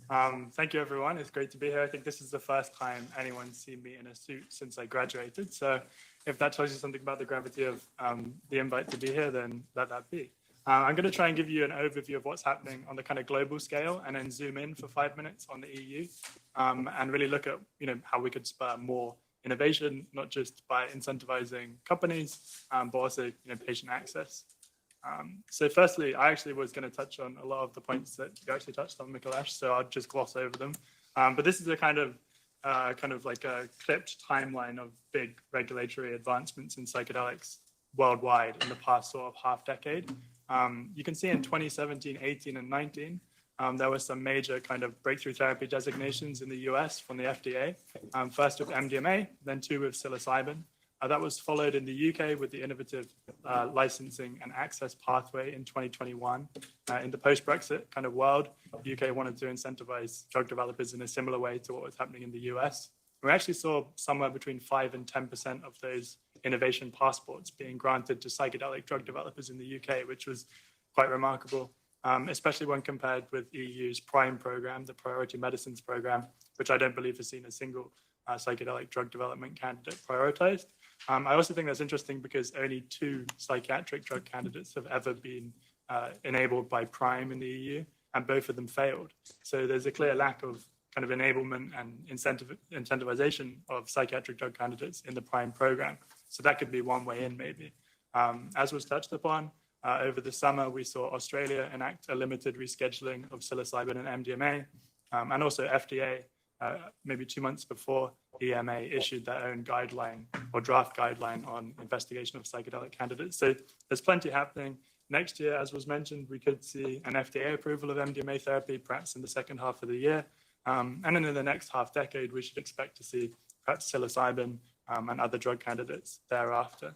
Thank you, everyone. It's great to be here. I think this is the first time anyone's seen me in a suit since I graduated. So if that tells you something about the gravity of the invite to be here, then let that be. I'm going to try and give you an overview of what's happening on the kind of global scale and then zoom in for 5 minutes on the EU and really look at how we could spur more innovation, not just by incentivizing companies, but also patient access. So firstly, I actually was going to touch on a lot of the points that you actually touched on, Mikolash, so I'll just gloss over them. But this is a kind of like a clipped timeline of big regulatory advancements in psychedelics worldwide in the past sort of half decade. You can see in 2017, 18, and 19, there were some major kind of breakthrough therapy designations in the US from the FDA, first with MDMA, then two with psilocybin. That was followed in the UK with the innovative licensing and access pathway in 2021. In the post-Brexit kind of world, the UK wanted to incentivize drug developers in a similar way to what was happening in the US. We actually saw somewhere between 5 and 10% of those innovation passports being granted to psychedelic drug developers in the UK, which was quite remarkable, especially when compared with EU's PRIME program, the Priority Medicines program, which I don't believe has seen a single psychedelic drug development candidate prioritized. I also think that's interesting because only 2 psychiatric drug candidates have ever been enabled by PRIME in the EU, and both of them failed. So there's a clear lack of kind of enablement and incentivization of psychiatric drug candidates in the PRIME program. So that could be one way in, maybe. As was touched upon, over the summer, we saw Australia enact a limited rescheduling of psilocybin and MDMA, and also FDA, maybe 2 months before, EMA issued their own guideline or draft guideline on investigation of psychedelic candidates. So there's plenty happening. Next year, as was mentioned, we could see an FDA approval of MDMA therapy, perhaps in the second half of the year. And then in the next half decade, we should expect to see perhaps psilocybin and other drug candidates thereafter.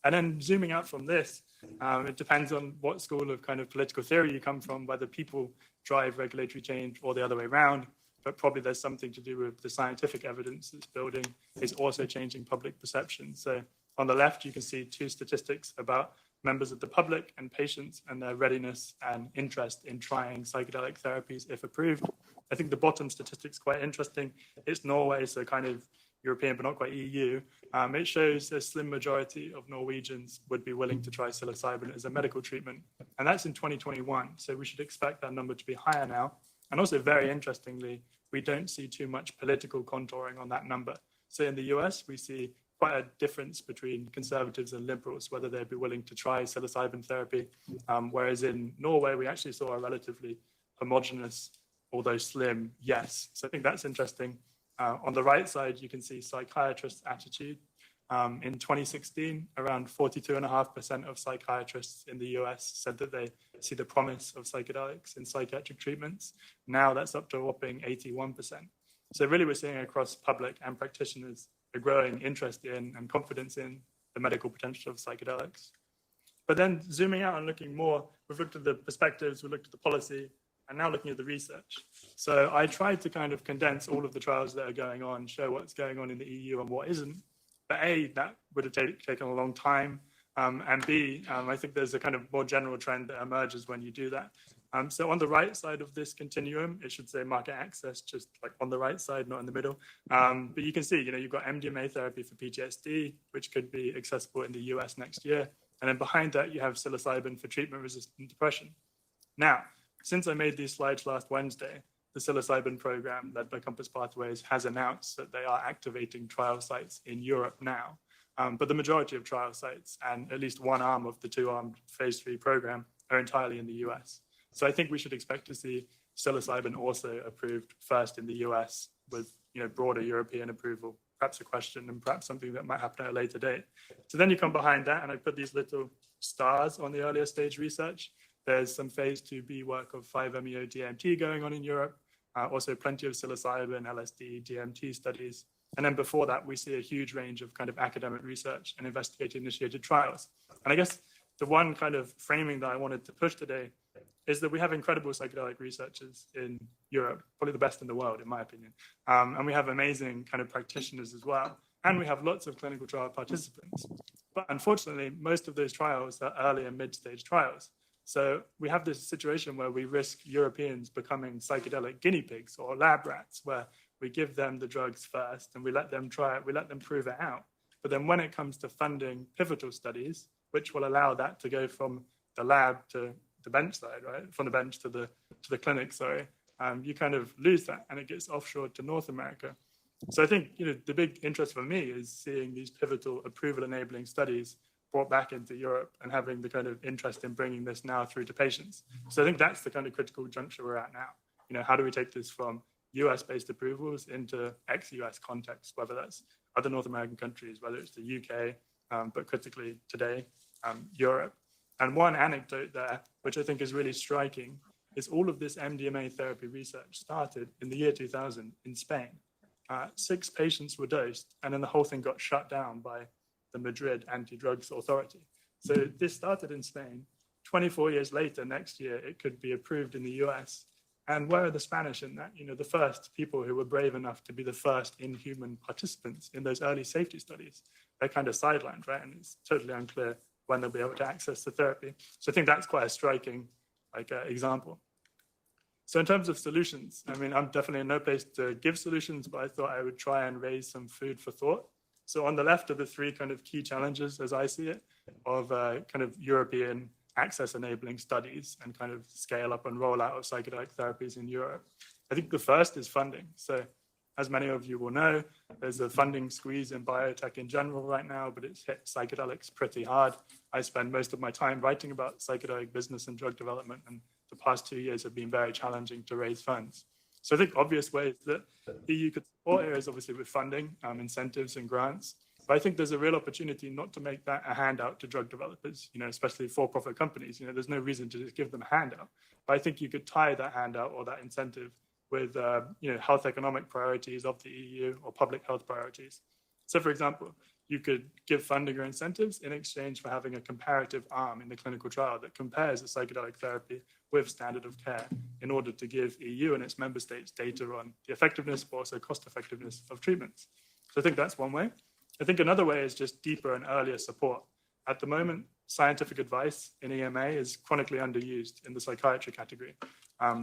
And then zooming out from this, it depends on what school of kind of political theory you come from, whether people drive regulatory change or the other way around. But probably there's something to do with the scientific evidence that's building is also changing public perception. So on the left, you can see 2 statistics about members of the public and patients and their readiness and interest in trying psychedelic therapies if approved. I think the bottom statistic's quite interesting. It's Norway, so kind of European, but not quite EU. It shows a slim majority of Norwegians would be willing to try psilocybin as a medical treatment. And that's in 2021. So we should expect that number to be higher now. And also, very interestingly, we don't see too much political contouring on that number. So in the US, we see quite a difference between conservatives and liberals, whether they'd be willing to try psilocybin therapy. Whereas in Norway, we actually saw a relatively homogenous, although slim, yes. So I think that's interesting. On the right side, you can see psychiatrists' attitude. In 2016, around 42.5% of psychiatrists in the US said that they see the promise of psychedelics in psychiatric treatments. Now that's up to a whopping 81%. So really we're seeing across public and practitioners a growing interest in and confidence in the medical potential of psychedelics. But then zooming out and looking more, we've looked at the perspectives, we've looked at the policy, and now looking at the research. So I tried to kind of condense all of the trials that are going on, show what's going on in the EU and what isn't. But A, that would have taken a long time. And B, I think there's a kind of more general trend that emerges when you do that. So on the right side of this continuum, it should say market access, just like on the right side, not in the middle. But you can see, you've got MDMA therapy for PTSD, which could be accessible in the US next year. And then behind that, you have psilocybin for treatment-resistant depression. Now, since I made these slides last Wednesday, the psilocybin program led by Compass Pathways has announced that they are activating trial sites in Europe now. But the majority of trial sites and at least one arm of the 2-armed phase 3 program are entirely in the US. So I think we should expect to see psilocybin also approved first in the US with broader European approval, perhaps a question and perhaps something that might happen at a later date. So then you come behind that and I put these little stars on the earlier stage research. There's some phase 2B work of 5-MeO DMT going on in Europe. Also plenty of psilocybin, LSD, DMT studies. And then before that, we see a huge range of kind of academic research and investigator-initiated trials. And I guess the one kind of framing that I wanted to push today is that we have incredible psychedelic researchers in Europe, probably the best in the world, in my opinion. And we have amazing kind of practitioners as well. And we have lots of clinical trial participants. But unfortunately, most of those trials are early and mid-stage trials. So we have this situation where we risk Europeans becoming psychedelic guinea pigs or lab rats, where we give them the drugs first and we let them try it, we let them prove it out. But then when it comes to funding pivotal studies, which will allow that to go from the lab to the bench side, right? From the bench to the clinic, sorry, you kind of lose that and it gets offshored to North America. So I think, the big interest for me is seeing these pivotal approval enabling studies brought back into Europe and having the kind of interest in bringing this now through to patients. So I think that's the kind of critical juncture we're at now. How do we take this from US-based approvals into ex-US context, whether that's other North American countries, whether it's the UK, but critically today, Europe. And one anecdote there, which I think is really striking, is all of this MDMA therapy research started in the year 2000 in Spain. 6 patients were dosed, and then the whole thing got shut down by the Madrid anti-drugs authority. So this started in Spain. 24 years later, next year, it could be approved in the US. And where are the Spanish in that? The first people who were brave enough to be the first in-human participants in those early safety studies, they're kind of sidelined, right? And it's totally unclear when they'll be able to access the therapy. So I think that's quite a striking example. So in terms of solutions, I'm definitely in no place to give solutions, but I thought I would try and raise some food for thought. So on the left are the 3 kind of key challenges, as I see it, of kind of European access enabling studies and kind of scale up and roll out of psychedelic therapies in Europe. I think the first is funding. So as many of you will know, there's a funding squeeze in biotech in general right now, but it's hit psychedelics pretty hard. I spend most of my time writing about psychedelic business and drug development, and the past 2 years have been very challenging to raise funds. So I think obvious ways that the EU could support here is obviously with funding, incentives and grants. But I think there's a real opportunity not to make that a handout to drug developers, especially for-profit companies. There's no reason to just give them a handout. But I think you could tie that handout or that incentive with, health economic priorities of the EU or public health priorities. So, for example, you could give funding or incentives in exchange for having a comparative arm in the clinical trial that compares a psychedelic therapy with standard of care in order to give EU and its member states data on the effectiveness, but also cost effectiveness of treatments. So I think that's one way. I think another way is just deeper and earlier support. At the moment, scientific advice in EMA is chronically underused in the psychiatry category,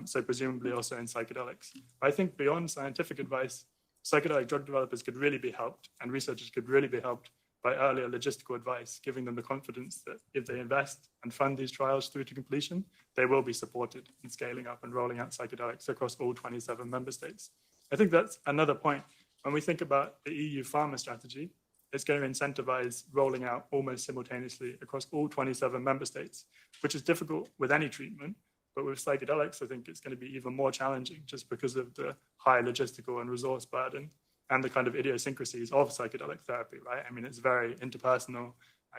so presumably also in psychedelics. But I think beyond scientific advice, psychedelic drug developers could really be helped, and researchers could really be helped by earlier logistical advice, giving them the confidence that if they invest and fund these trials through to completion, they will be supported in scaling up and rolling out psychedelics across all 27 member states. I think that's another point. When we think about the EU Pharma strategy, it's going to incentivize rolling out almost simultaneously across all 27 member states, which is difficult with any treatment. But with psychedelics, I think it's going to be even more challenging just because of the high logistical and resource burden and the kind of idiosyncrasies of psychedelic therapy, right? It's very interpersonal.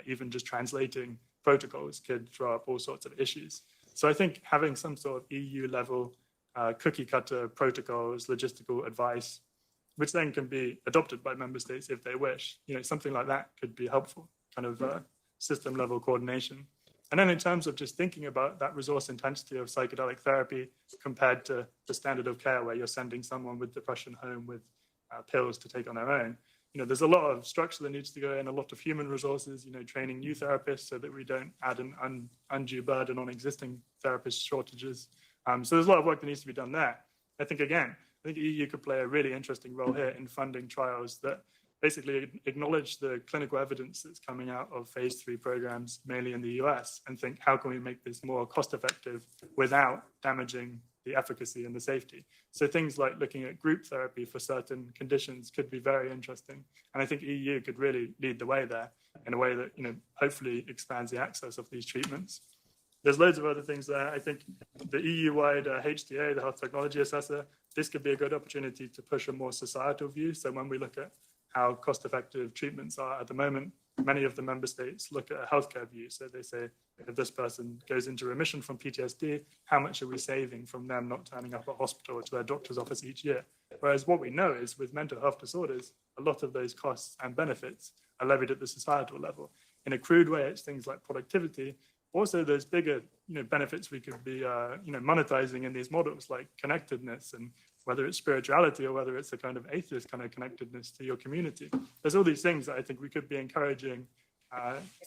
Even just translating protocols could throw up all sorts of issues. So I think having some sort of EU level cookie cutter protocols, logistical advice, which then can be adopted by member states if they wish, something like that could be helpful, kind of system level coordination. And then in terms of just thinking about that resource intensity of psychedelic therapy compared to the standard of care where you're sending someone with depression home with pills to take on their own, there's a lot of structure that needs to go in, a lot of human resources, training new therapists so that we don't add an undue burden on existing therapist shortages. So there's a lot of work that needs to be done there. I think the EU could play a really interesting role here in funding trials that basically acknowledge the clinical evidence that's coming out of phase 3 programs, mainly in the US, and think, how can we make this more cost effective without damaging the efficacy and the safety? So things like looking at group therapy for certain conditions could be very interesting. And I think EU could really lead the way there in a way that, hopefully expands the access of these treatments. There's loads of other things there. I think the EU-wide HTA, the Health Technology Assessor, this could be a good opportunity to push a more societal view. So when we look at how cost-effective treatments are at the moment, many of the member states look at a healthcare view. So they say, if this person goes into remission from PTSD, how much are we saving from them not turning up at hospital or to their doctor's office each year? Whereas what we know is with mental health disorders, a lot of those costs and benefits are levied at the societal level. In a crude way, it's things like productivity. Also, there's bigger benefits we could be monetizing in these models, like connectedness, and whether it's spirituality or whether it's a kind of atheist kind of connectedness to your community. There's all these things that I think we could be encouraging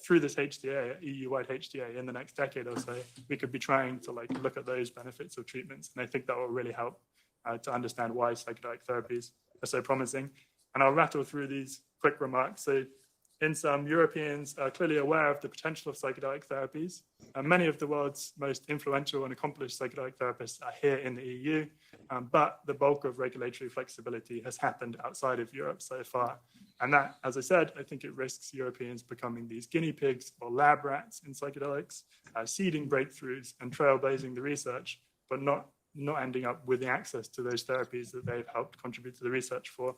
through this HTA, EU-wide HTA, in the next decade or so, we could be trying to like look at those benefits of treatments. And I think that will really help to understand why psychedelic therapies are so promising. And I'll rattle through these quick remarks. So in some, Europeans are clearly aware of the potential of psychedelic therapies. Many of the world's most influential and accomplished psychedelic therapists are here in the EU, but the bulk of regulatory flexibility has happened outside of Europe so far. And that, as I said, I think it risks Europeans becoming these guinea pigs or lab rats in psychedelics, seeding breakthroughs and trailblazing the research, but not ending up with the access to those therapies that they've helped contribute to the research for.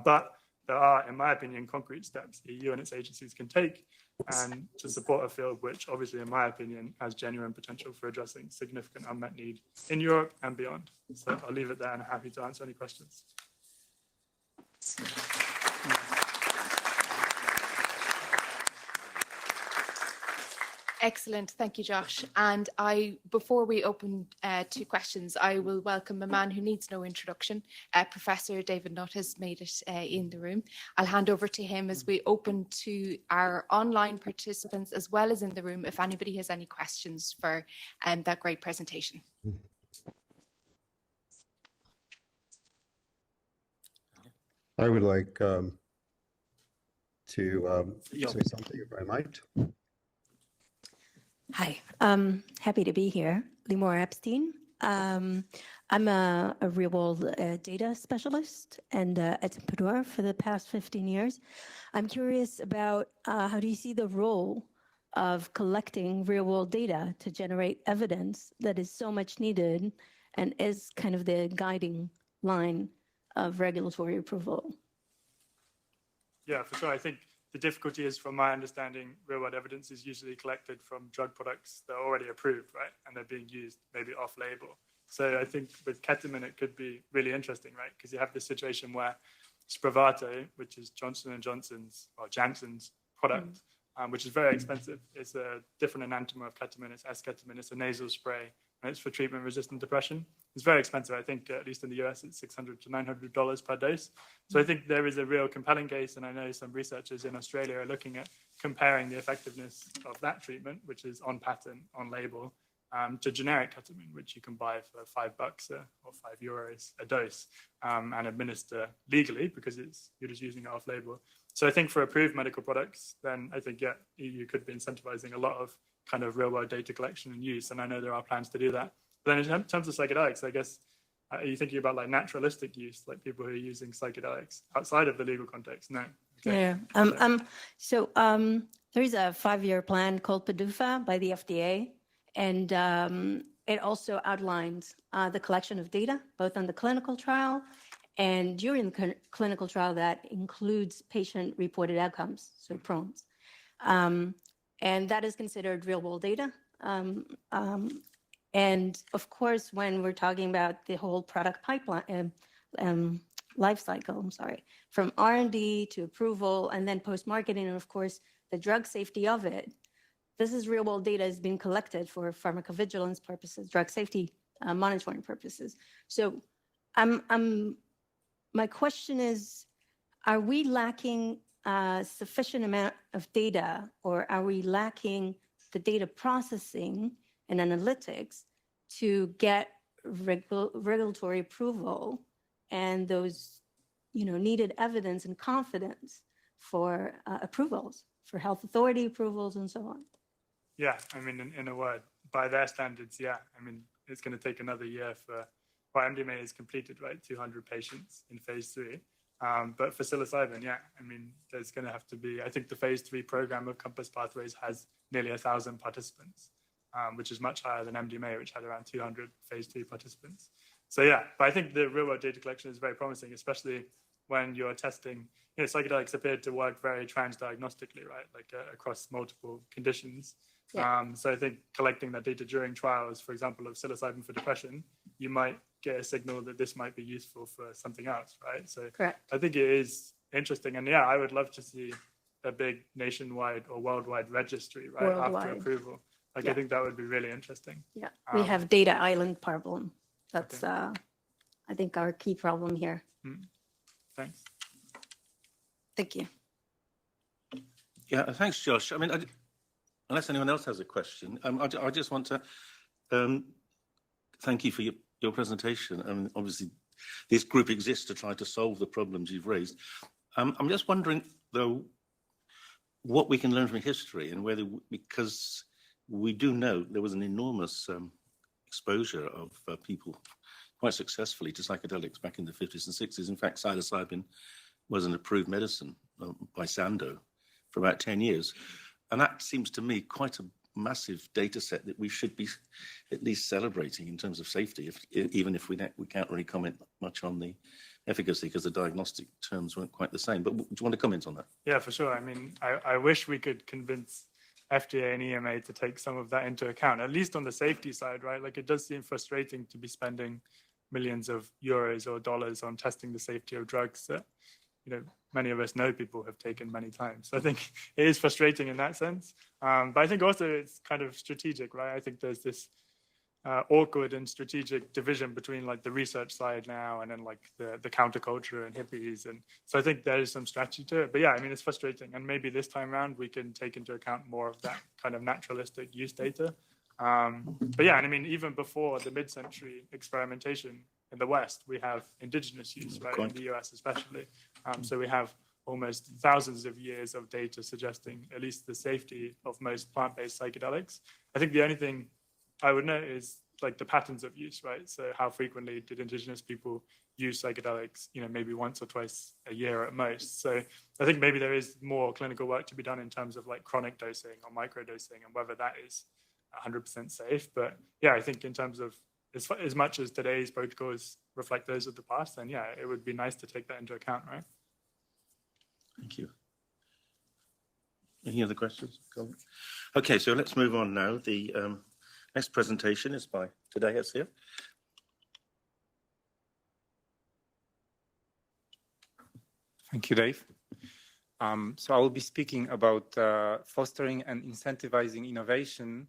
But there are, in my opinion, concrete steps the EU and its agencies can take and to support a field which, obviously, in my opinion, has genuine potential for addressing significant unmet need in Europe and beyond. So I'll leave it there and I'm happy to answer any questions. Excellent. Thank you, Josh. And before we open to questions, I will welcome a man who needs no introduction. Professor David Nutt has made it in the room. I'll hand over to him as we open to our online participants as well as in the room if anybody has any questions for that great presentation. I would like to say something, if I might. Hi, happy to be here. Limor Epstein. I'm a real-world data specialist and entrepreneur for the past 15 years. I'm curious about how do you see the role of collecting real-world data to generate evidence that is so much needed and is kind of the guiding line of regulatory approval? Yeah, for sure. I think the difficulty is, from my understanding, real-world evidence is usually collected from drug products that are already approved, right? And they're being used maybe off-label. So I think with ketamine, it could be really interesting, right? Because you have this situation where Spravato, which is Johnson & Johnson's or Janssen's product, which is very expensive. It's a different enantiomer of ketamine. It's S-ketamine. It's a nasal spray, and it's for treatment-resistant depression. It's very expensive. I think, at least in the US, it's $600 to $900 per dose. So I think there is a real compelling case, and I know some researchers in Australia are looking at comparing the effectiveness of that treatment, which is on patent, on label, to generic ketamine, which you can buy for $5 or €5 a dose and administer legally because you're just using it off label. So I think for approved medical products, then I think, yeah, EU could be incentivizing a lot of kind of real world data collection and use. And I know there are plans to do that. But then in terms of psychedelics, I guess, are you thinking about like naturalistic use, like people who are using psychedelics outside of the legal context? No. Okay. Yeah. So there is a 5-year plan called PDUFA by the FDA. And it also outlines the collection of data, both on the clinical trial and during the clinical trial that includes patient-reported outcomes, so PROMs. And that is considered real-world data. And of course, when we're talking about the whole product pipeline, life cycle, from R&D to approval and then post-marketing, and of course, the drug safety of it, this is real-world data is being collected for pharmacovigilance purposes, drug safety monitoring purposes. So my question is, are we lacking a sufficient amount of data, or are we lacking the data processing and analytics to get regulatory approval and those needed evidence and confidence for approvals, for health authority approvals and so on? Yeah, I mean, in a word, by their standards, yeah. I mean, it's going to take another year for MDMA is completed, right? 200 patients in phase 3. But for psilocybin, yeah, I mean, there's going to have to be, I think the phase 3 program of Compass Pathways has nearly 1,000 participants, which is much higher than MDMA, which had around 200 phase 2 participants. So yeah, but I think the real world data collection is very promising, especially when you're testing, psychedelics appear to work very transdiagnostically, right? Like across multiple conditions. Yeah. So I think collecting that data during trials, for example, of psilocybin for depression, you might get a signal that this might be useful for something else, right? So correct. I think it is interesting. And yeah, I would love to see a big nationwide or worldwide registry, right? Worldwide. After approval. Like, yeah. I think that would be really interesting. Yeah, we have data island problem. That's, okay. I think, our key problem here. Thanks. Thank you. Yeah, thanks, Josh. I mean, unless anyone else has a question, I just want to thank you for your presentation. Obviously, this group exists to try to solve the problems you've raised. I'm just wondering, though, what we can learn from history and whether, because we do know there was an enormous exposure of people quite successfully to psychedelics back in the 50s and 60s. In fact, psilocybin was an approved medicine by Sandoz for about 10 years. And that seems to me quite a massive data set that we should be at least celebrating in terms of safety, even if we can't really comment much on the efficacy because the diagnostic terms weren't quite the same. But do you want to comment on that? Yeah, for sure. I mean, I wish we could convince FDA and EMA to take some of that into account, at least on the safety side, right? Like, it does seem frustrating to be spending millions of euros or dollars on testing the safety of drugs that, many of us know people have taken many times. So I think it is frustrating in that sense. But I think also it's kind of strategic, right? I think there's this awkward and strategic division between like the research side now and then like the counterculture and hippies. And so I think there is some strategy to it. But yeah, I mean, it's frustrating. And maybe this time around, we can take into account more of that kind of naturalistic use data. But yeah, and I mean, even before the mid-century experimentation in the West, we have indigenous use, right, in the US especially. So we have almost thousands of years of data suggesting at least the safety of most plant-based psychedelics. I think the only thing I would know is like the patterns of use, right? So how frequently did indigenous people use psychedelics, maybe once or twice a year at most. So I think maybe there is more clinical work to be done in terms of like chronic dosing or microdosing and whether that is 100% safe. But yeah, I think in terms of as much as today's protocols reflect those of the past, then yeah, it would be nice to take that into account, right? Thank you. Any other questions? Okay, so let's move on now. The next presentation is by Tadeusz here. Thank you, Dave. So I will be speaking about fostering and incentivizing innovation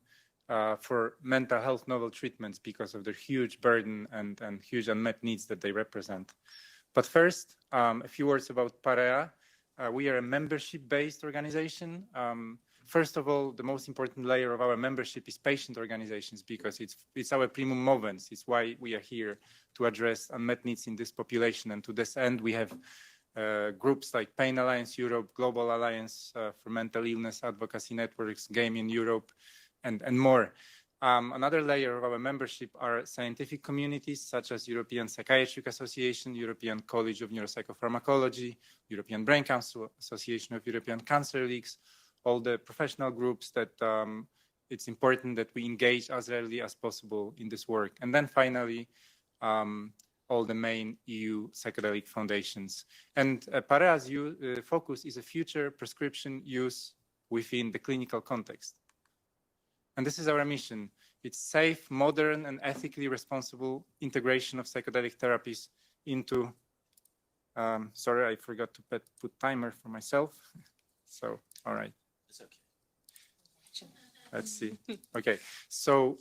for mental health novel treatments because of their huge burden and huge unmet needs that they represent. But first, a few words about Parea. We are a membership-based organization. First of all, the most important layer of our membership is patient organizations because it's our primum movens. It's why we are here to address unmet needs in this population. And to this end, we have groups like Pain Alliance Europe, Global Alliance for Mental Illness Advocacy Networks, Game in Europe, and more. Another layer of our membership are scientific communities such as European Psychiatric Association, European College of Neuropsychopharmacology, European Brain Council, Association of European Cancer Leagues, all the professional groups that it's important that we engage as early as possible in this work. And then finally, all the main EU psychedelic foundations. And Parea's focus is a future prescription use within the clinical context. And this is our mission. It's safe, modern, and ethically responsible integration of psychedelic therapies into, sorry, I forgot to put timer for myself. So, all right. It's okay. Let's see. Okay, so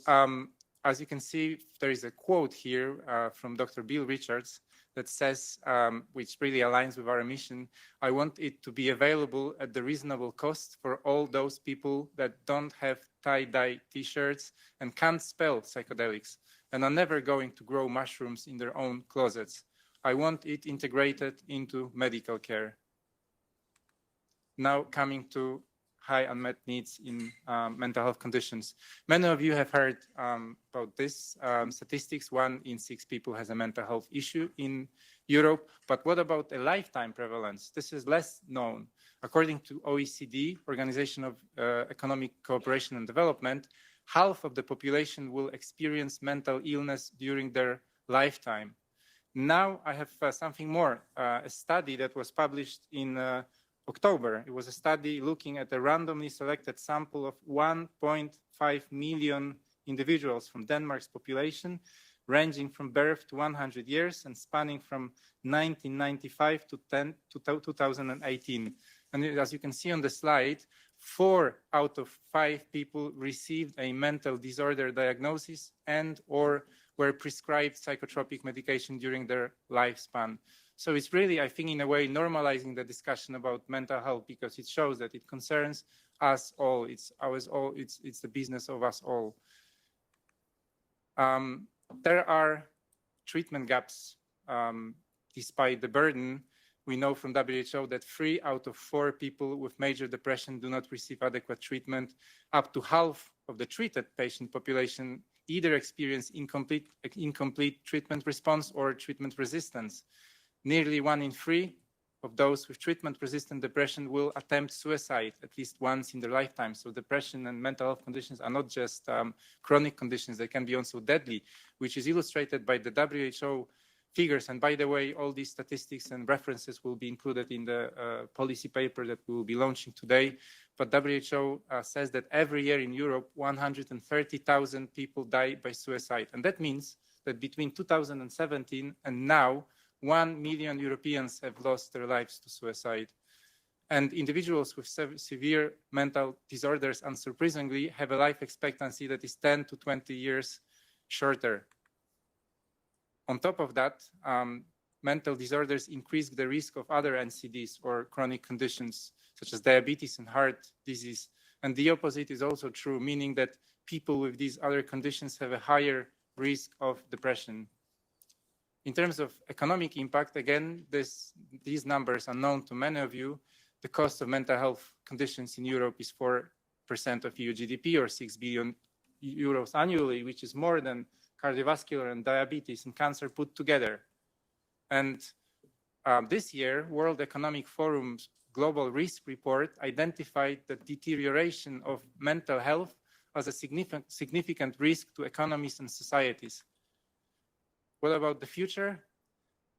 as you can see, there is a quote here from Dr. Bill Richards that says, which really aligns with our mission, I want it to be available at the reasonable cost for all those people that don't have tie-dye t-shirts and can't spell psychedelics and are never going to grow mushrooms in their own closets. I want it integrated into medical care. Now coming to high unmet needs in mental health conditions. Many of you have heard about this statistics. 1 in 6 people has a mental health issue in Europe. But what about a lifetime prevalence? This is less known. According to OECD, Organization of Economic Cooperation and Development, half of the population will experience mental illness during their lifetime. Now I have something more, a study that was published in October. It was a study looking at a randomly selected sample of 1.5 million individuals from Denmark's population, ranging from birth to 100 years and spanning from 1995 to 2018. And as you can see on the slide, 4 out of 5 people received a mental disorder diagnosis and or were prescribed psychotropic medication during their lifespan. So it's really, I think, in a way, normalizing the discussion about mental health, because it shows that it concerns us all. It's ours all. It's the business of us all. There are treatment gaps despite the burden. We know from WHO that 3 out of 4 people with major depression do not receive adequate treatment. Up to half of the treated patient population either experience incomplete treatment response or treatment resistance. Nearly 1 in 3 of those with treatment-resistant depression will attempt suicide at least once in their lifetime. So depression and mental health conditions are not just chronic conditions, they can be also deadly, which is illustrated by the WHO figures. And by the way, all these statistics and references will be included in the policy paper that we will be launching today. But WHO says that every year in Europe, 130,000 people die by suicide. And that means that between 2017 and now, 1 million Europeans have lost their lives to suicide. And individuals with severe mental disorders, unsurprisingly, have a life expectancy that is 10 to 20 years shorter. On top of that, mental disorders increase the risk of other NCDs or chronic conditions, such as diabetes and heart disease. And the opposite is also true, meaning that people with these other conditions have a higher risk of depression. In terms of economic impact, again, these numbers are known to many of you. The cost of mental health conditions in Europe is 4% of EU GDP, or 6 billion euros annually, which is more than cardiovascular and diabetes and cancer put together. And this year, World Economic Forum's Global Risk Report identified the deterioration of mental health as a significant risk to economies and societies. What about the future?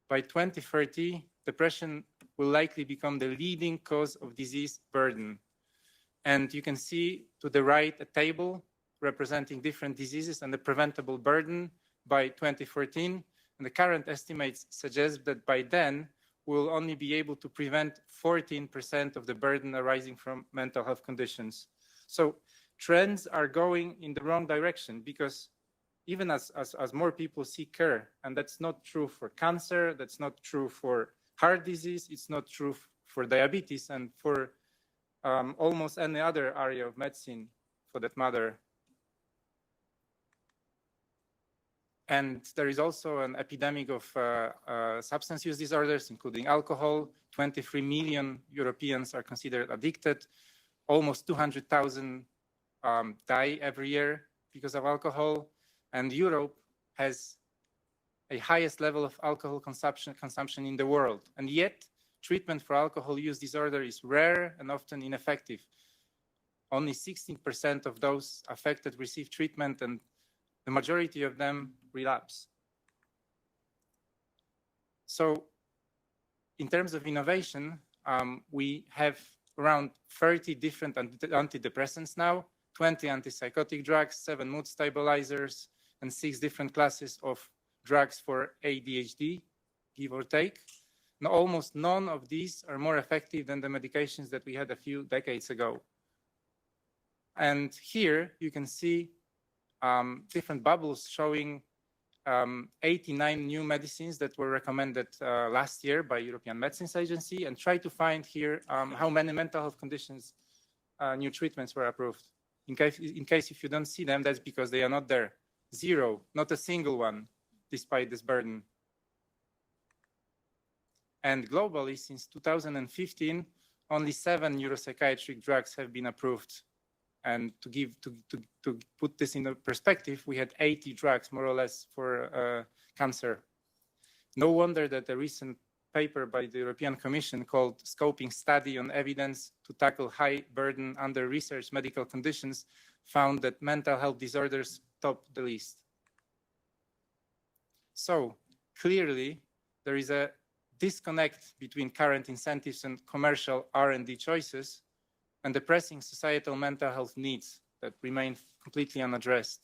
By 2030, depression will likely become the leading cause of disease burden. And you can see to the right a table representing different diseases and the preventable burden by 2014. And the current estimates suggest that by then, we'll only be able to prevent 14% of the burden arising from mental health conditions. So trends are going in the wrong direction, because even as more people seek care, and that's not true for cancer, that's not true for heart disease, it's not true for diabetes, and for almost any other area of medicine, for that matter. And there is also an epidemic of substance use disorders, including alcohol. 23 million Europeans are considered addicted. Almost 200,000 die every year because of alcohol. And Europe has a highest level of alcohol consumption in the world. And yet, treatment for alcohol use disorder is rare and often ineffective. Only 16% of those affected receive treatment, and the majority of them relapse. So in terms of innovation, we have around 30 different antidepressants now, 20 antipsychotic drugs, 7 mood stabilizers, and 6 different classes of drugs for ADHD, give or take. Now, almost none of these are more effective than the medications that we had a few decades ago. And here you can see different bubbles showing 89 new medicines that were recommended last year by European Medicines Agency, and try to find here how many mental health conditions new treatments were approved. In case if you don't see them, that's because they are not there. 0, not a single one, despite this burden. And globally, since 2015, only 7 neuropsychiatric drugs have been approved. And to put this in perspective, we had 80 drugs, more or less, for cancer. No wonder that a recent paper by the European Commission called Scoping Study on Evidence to Tackle High Burden Under-Researched Medical Conditions found that mental health disorders top the list. So clearly, there is a disconnect between current incentives and commercial R&D choices and the pressing societal mental health needs that remain completely unaddressed.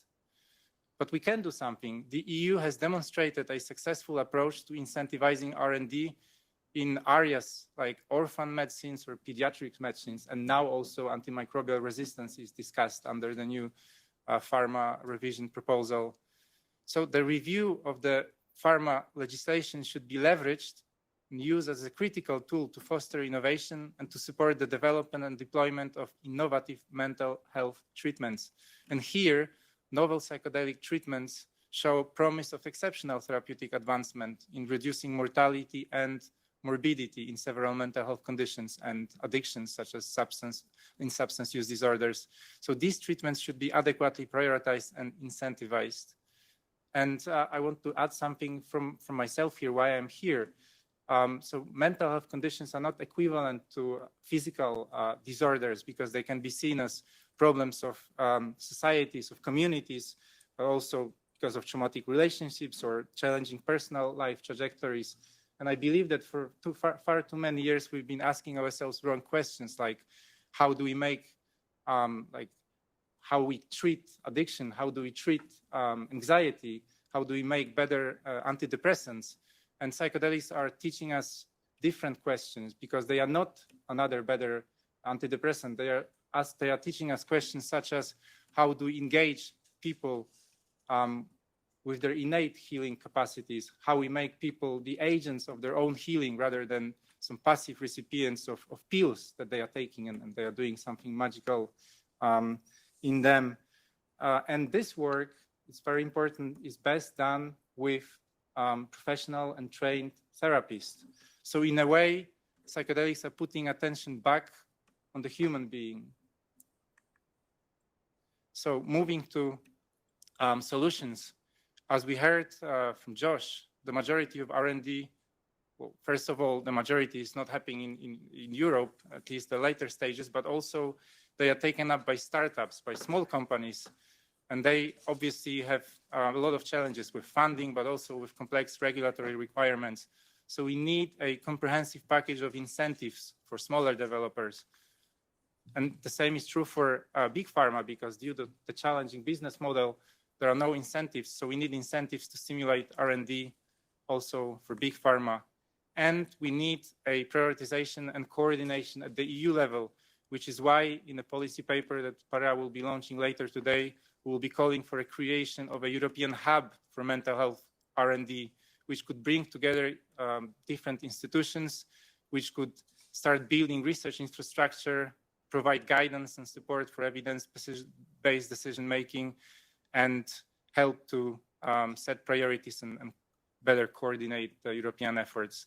But we can do something. The EU has demonstrated a successful approach to incentivizing R&D in areas like orphan medicines or pediatric medicines, and now also antimicrobial resistance is discussed under the new Pharma revision proposal. So the review of the pharma legislation should be leveraged and used as a critical tool to foster innovation and to support the development and deployment of innovative mental health treatments. And here, novel psychedelic treatments show promise of exceptional therapeutic advancement in reducing mortality and morbidity in several mental health conditions and addictions, such as substance use disorders. So these treatments should be adequately prioritized and incentivized. And I want to add something from myself here, why I'm here. So mental health conditions are not equivalent to physical disorders, because they can be seen as problems of societies, of communities, but also because of traumatic relationships or challenging personal life trajectories. And I believe that for far too many years, we've been asking ourselves wrong questions, like how do we make, how we treat addiction, how do we treat anxiety, how do we make better antidepressants? And psychedelics are teaching us different questions, because they are not another better antidepressant. They are teaching us questions such as how do we engage people with their innate healing capacities, how we make people the agents of their own healing rather than some passive recipients of pills that they are taking and they are doing something magical in them. And this work, it's very important, is best done with professional and trained therapists. So in a way, psychedelics are putting attention back on the human being. So moving to solutions, as we heard from Josh, the majority of R&D, well, first of all, the majority is not happening in Europe, at least the later stages, but also they are taken up by startups, by small companies, and they obviously have a lot of challenges with funding, but also with complex regulatory requirements. So we need a comprehensive package of incentives for smaller developers. And the same is true for big pharma, because due to the challenging business model, there are no incentives. So we need incentives to stimulate R&D also for big pharma. And we need a prioritization and coordination at the EU level, which is why in a policy paper that Para will be launching later today, we will be calling for a creation of a European hub for mental health R&D, which could bring together different institutions, which could start building research infrastructure, provide guidance and support for evidence-based decision-making, and help to set priorities and better coordinate the European efforts.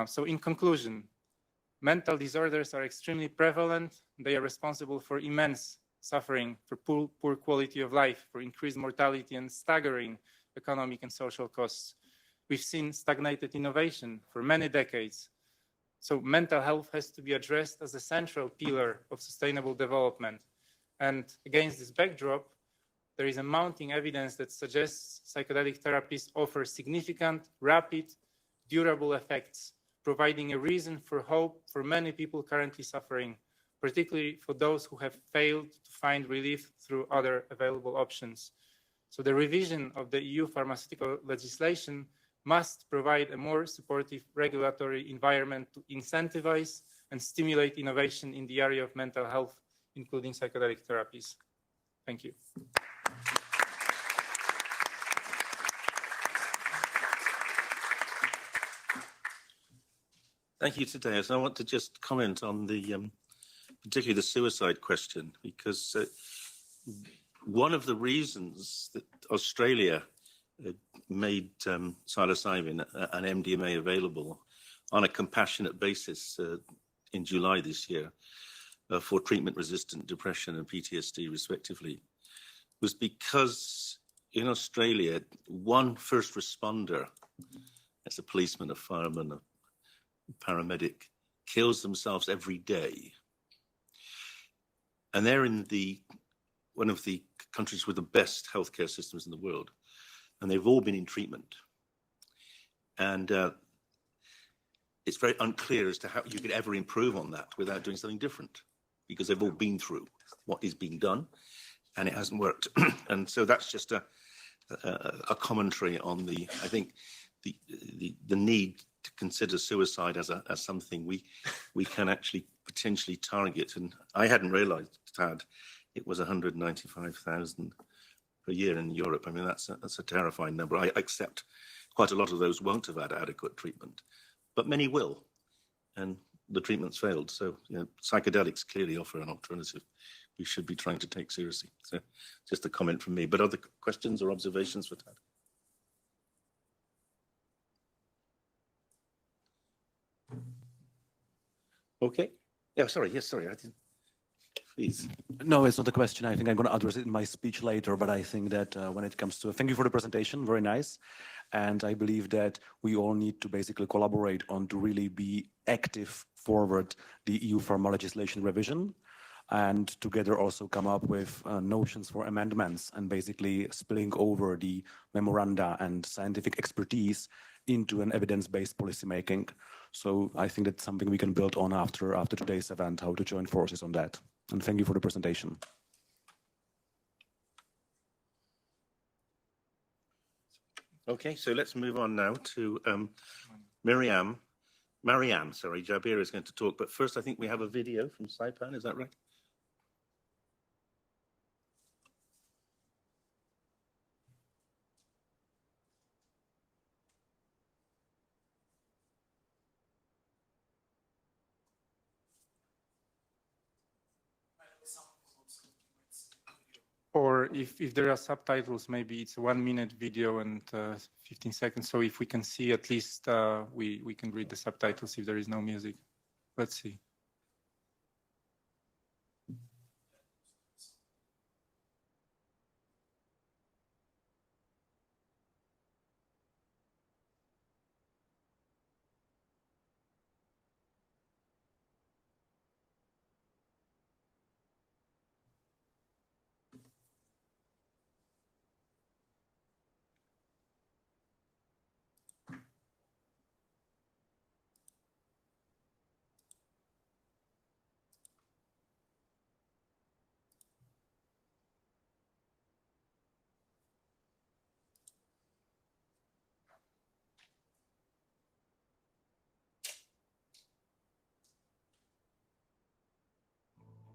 So in conclusion, mental disorders are extremely prevalent. They are responsible for immense suffering, for poor quality of life, for increased mortality and staggering economic and social costs. We've seen stagnated innovation for many decades. So mental health has to be addressed as a central pillar of sustainable development. And against this backdrop, there is a mounting evidence that suggests psychedelic therapies offer significant, rapid, durable effects, providing a reason for hope for many people currently suffering, particularly for those who have failed to find relief through other available options. So the revision of the EU pharmaceutical legislation must provide a more supportive regulatory environment to incentivize and stimulate innovation in the area of mental health, including psychedelic therapies. Thank you. Thank you, Tadeusz. I want to just comment on the, particularly the suicide question, because one of the reasons that Australia made psilocybin and MDMA available on a compassionate basis in July this year for treatment-resistant depression and PTSD, respectively, was because in Australia, one first responder, as a policeman, a fireman, a paramedic, kills themselves every day. And they're in one of the countries with the best healthcare systems in the world. And they've all been in treatment. And it's very unclear as to how you could ever improve on that without doing something different, because they've all been through what is being done and it hasn't worked. And so that's just a commentary on I think the need to consider suicide as something we can actually potentially target. And I hadn't realized, Tad, it was 195,000 per year in Europe. I mean, that's a terrifying number. I accept quite a lot of those won't have had adequate treatment, but many will, and the treatment's failed. So, you know, psychedelics clearly offer an alternative we should be trying to take seriously. So just a comment from me, but other questions or observations for Tad? Okay. Yeah, sorry. Yes, sorry. I didn't. Please. No, it's not a question. I think I'm going to address it in my speech later, but I think that when it comes to, thank you for the presentation, very nice. And I believe that we all need to basically collaborate on to really be active forward the EU Pharma legislation revision, and together also come up with notions for amendments and basically spilling over the memoranda and scientific expertise into an evidence-based policymaking. So I think that's something we can build on after today's event, how to join forces on that. And thank you for the presentation. Okay, so let's move on now to Marianne, sorry, Jabir is going to talk, but first I think we have a video from Saipan, is that right? Or if there are subtitles, maybe it's a 1 minute video and 15 seconds. So if we can see at least, we can read the subtitles if there is no music. Let's see.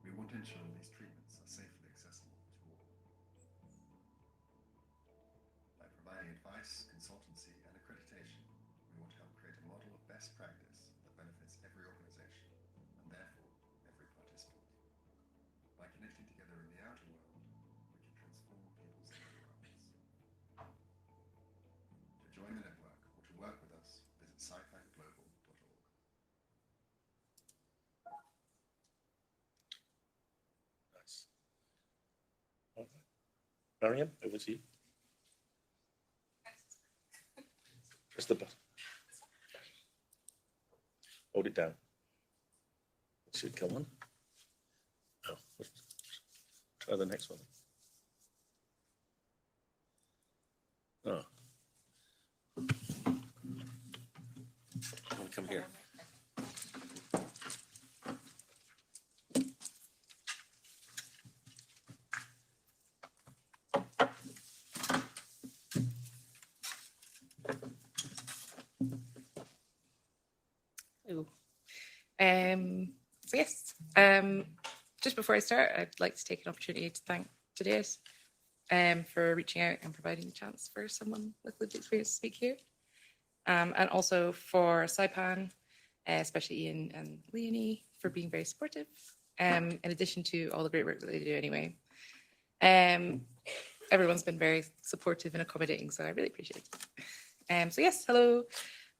We want to ensure these treatments are safely accessible to all. By providing advice, consultancy, and accreditation, we want to help create a model of best practice that benefits every organization, and therefore every participant. By connecting together in the outer world, we can transform people's inner worlds. To join the network or to work with us, visit scipaglobal.org. Marianne, over to you. Press the button. Hold it down. It should come on. Oh, try the next one. Oh. Come here. So yes, just before I start, I'd like to take an opportunity to thank Tadeusz for reaching out and providing a chance for someone with lived experience to speak here. And also for Saipan, especially Ian and Leonie, for being very supportive, in addition to all the great work that they do anyway. Everyone's been very supportive and accommodating, so I really appreciate it. So yes, hello.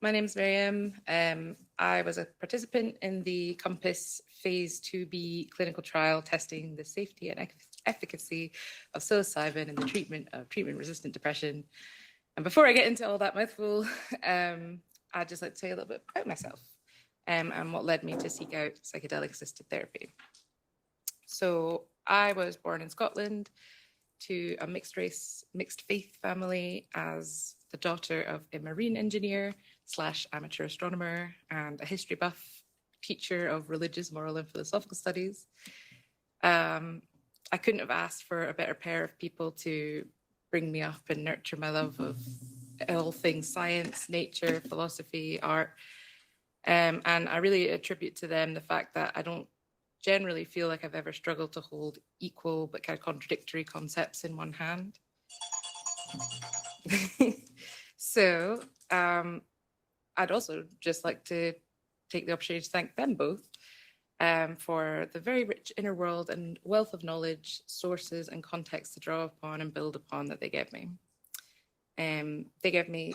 My name is Miriam. I was a participant in the COMPASS Phase 2B clinical trial testing the safety and efficacy of psilocybin in the treatment of treatment-resistant depression. And before I get into all that mouthful, I'd just like to tell you a little bit about myself and what led me to seek out psychedelic-assisted therapy. So I was born in Scotland to a mixed-race, mixed-faith family as the daughter of a marine engineer / amateur astronomer and a history buff, teacher of religious, moral, and philosophical studies. I couldn't have asked for a better pair of people to bring me up and nurture my love of all things science, nature, philosophy, art. And I really attribute to them the fact that I don't generally feel like I've ever struggled to hold equal but kind of contradictory concepts in one hand. So I'd also just like to take the opportunity to thank them both for the very rich inner world and wealth of knowledge, sources, and context to draw upon and build upon that they gave me. They gave me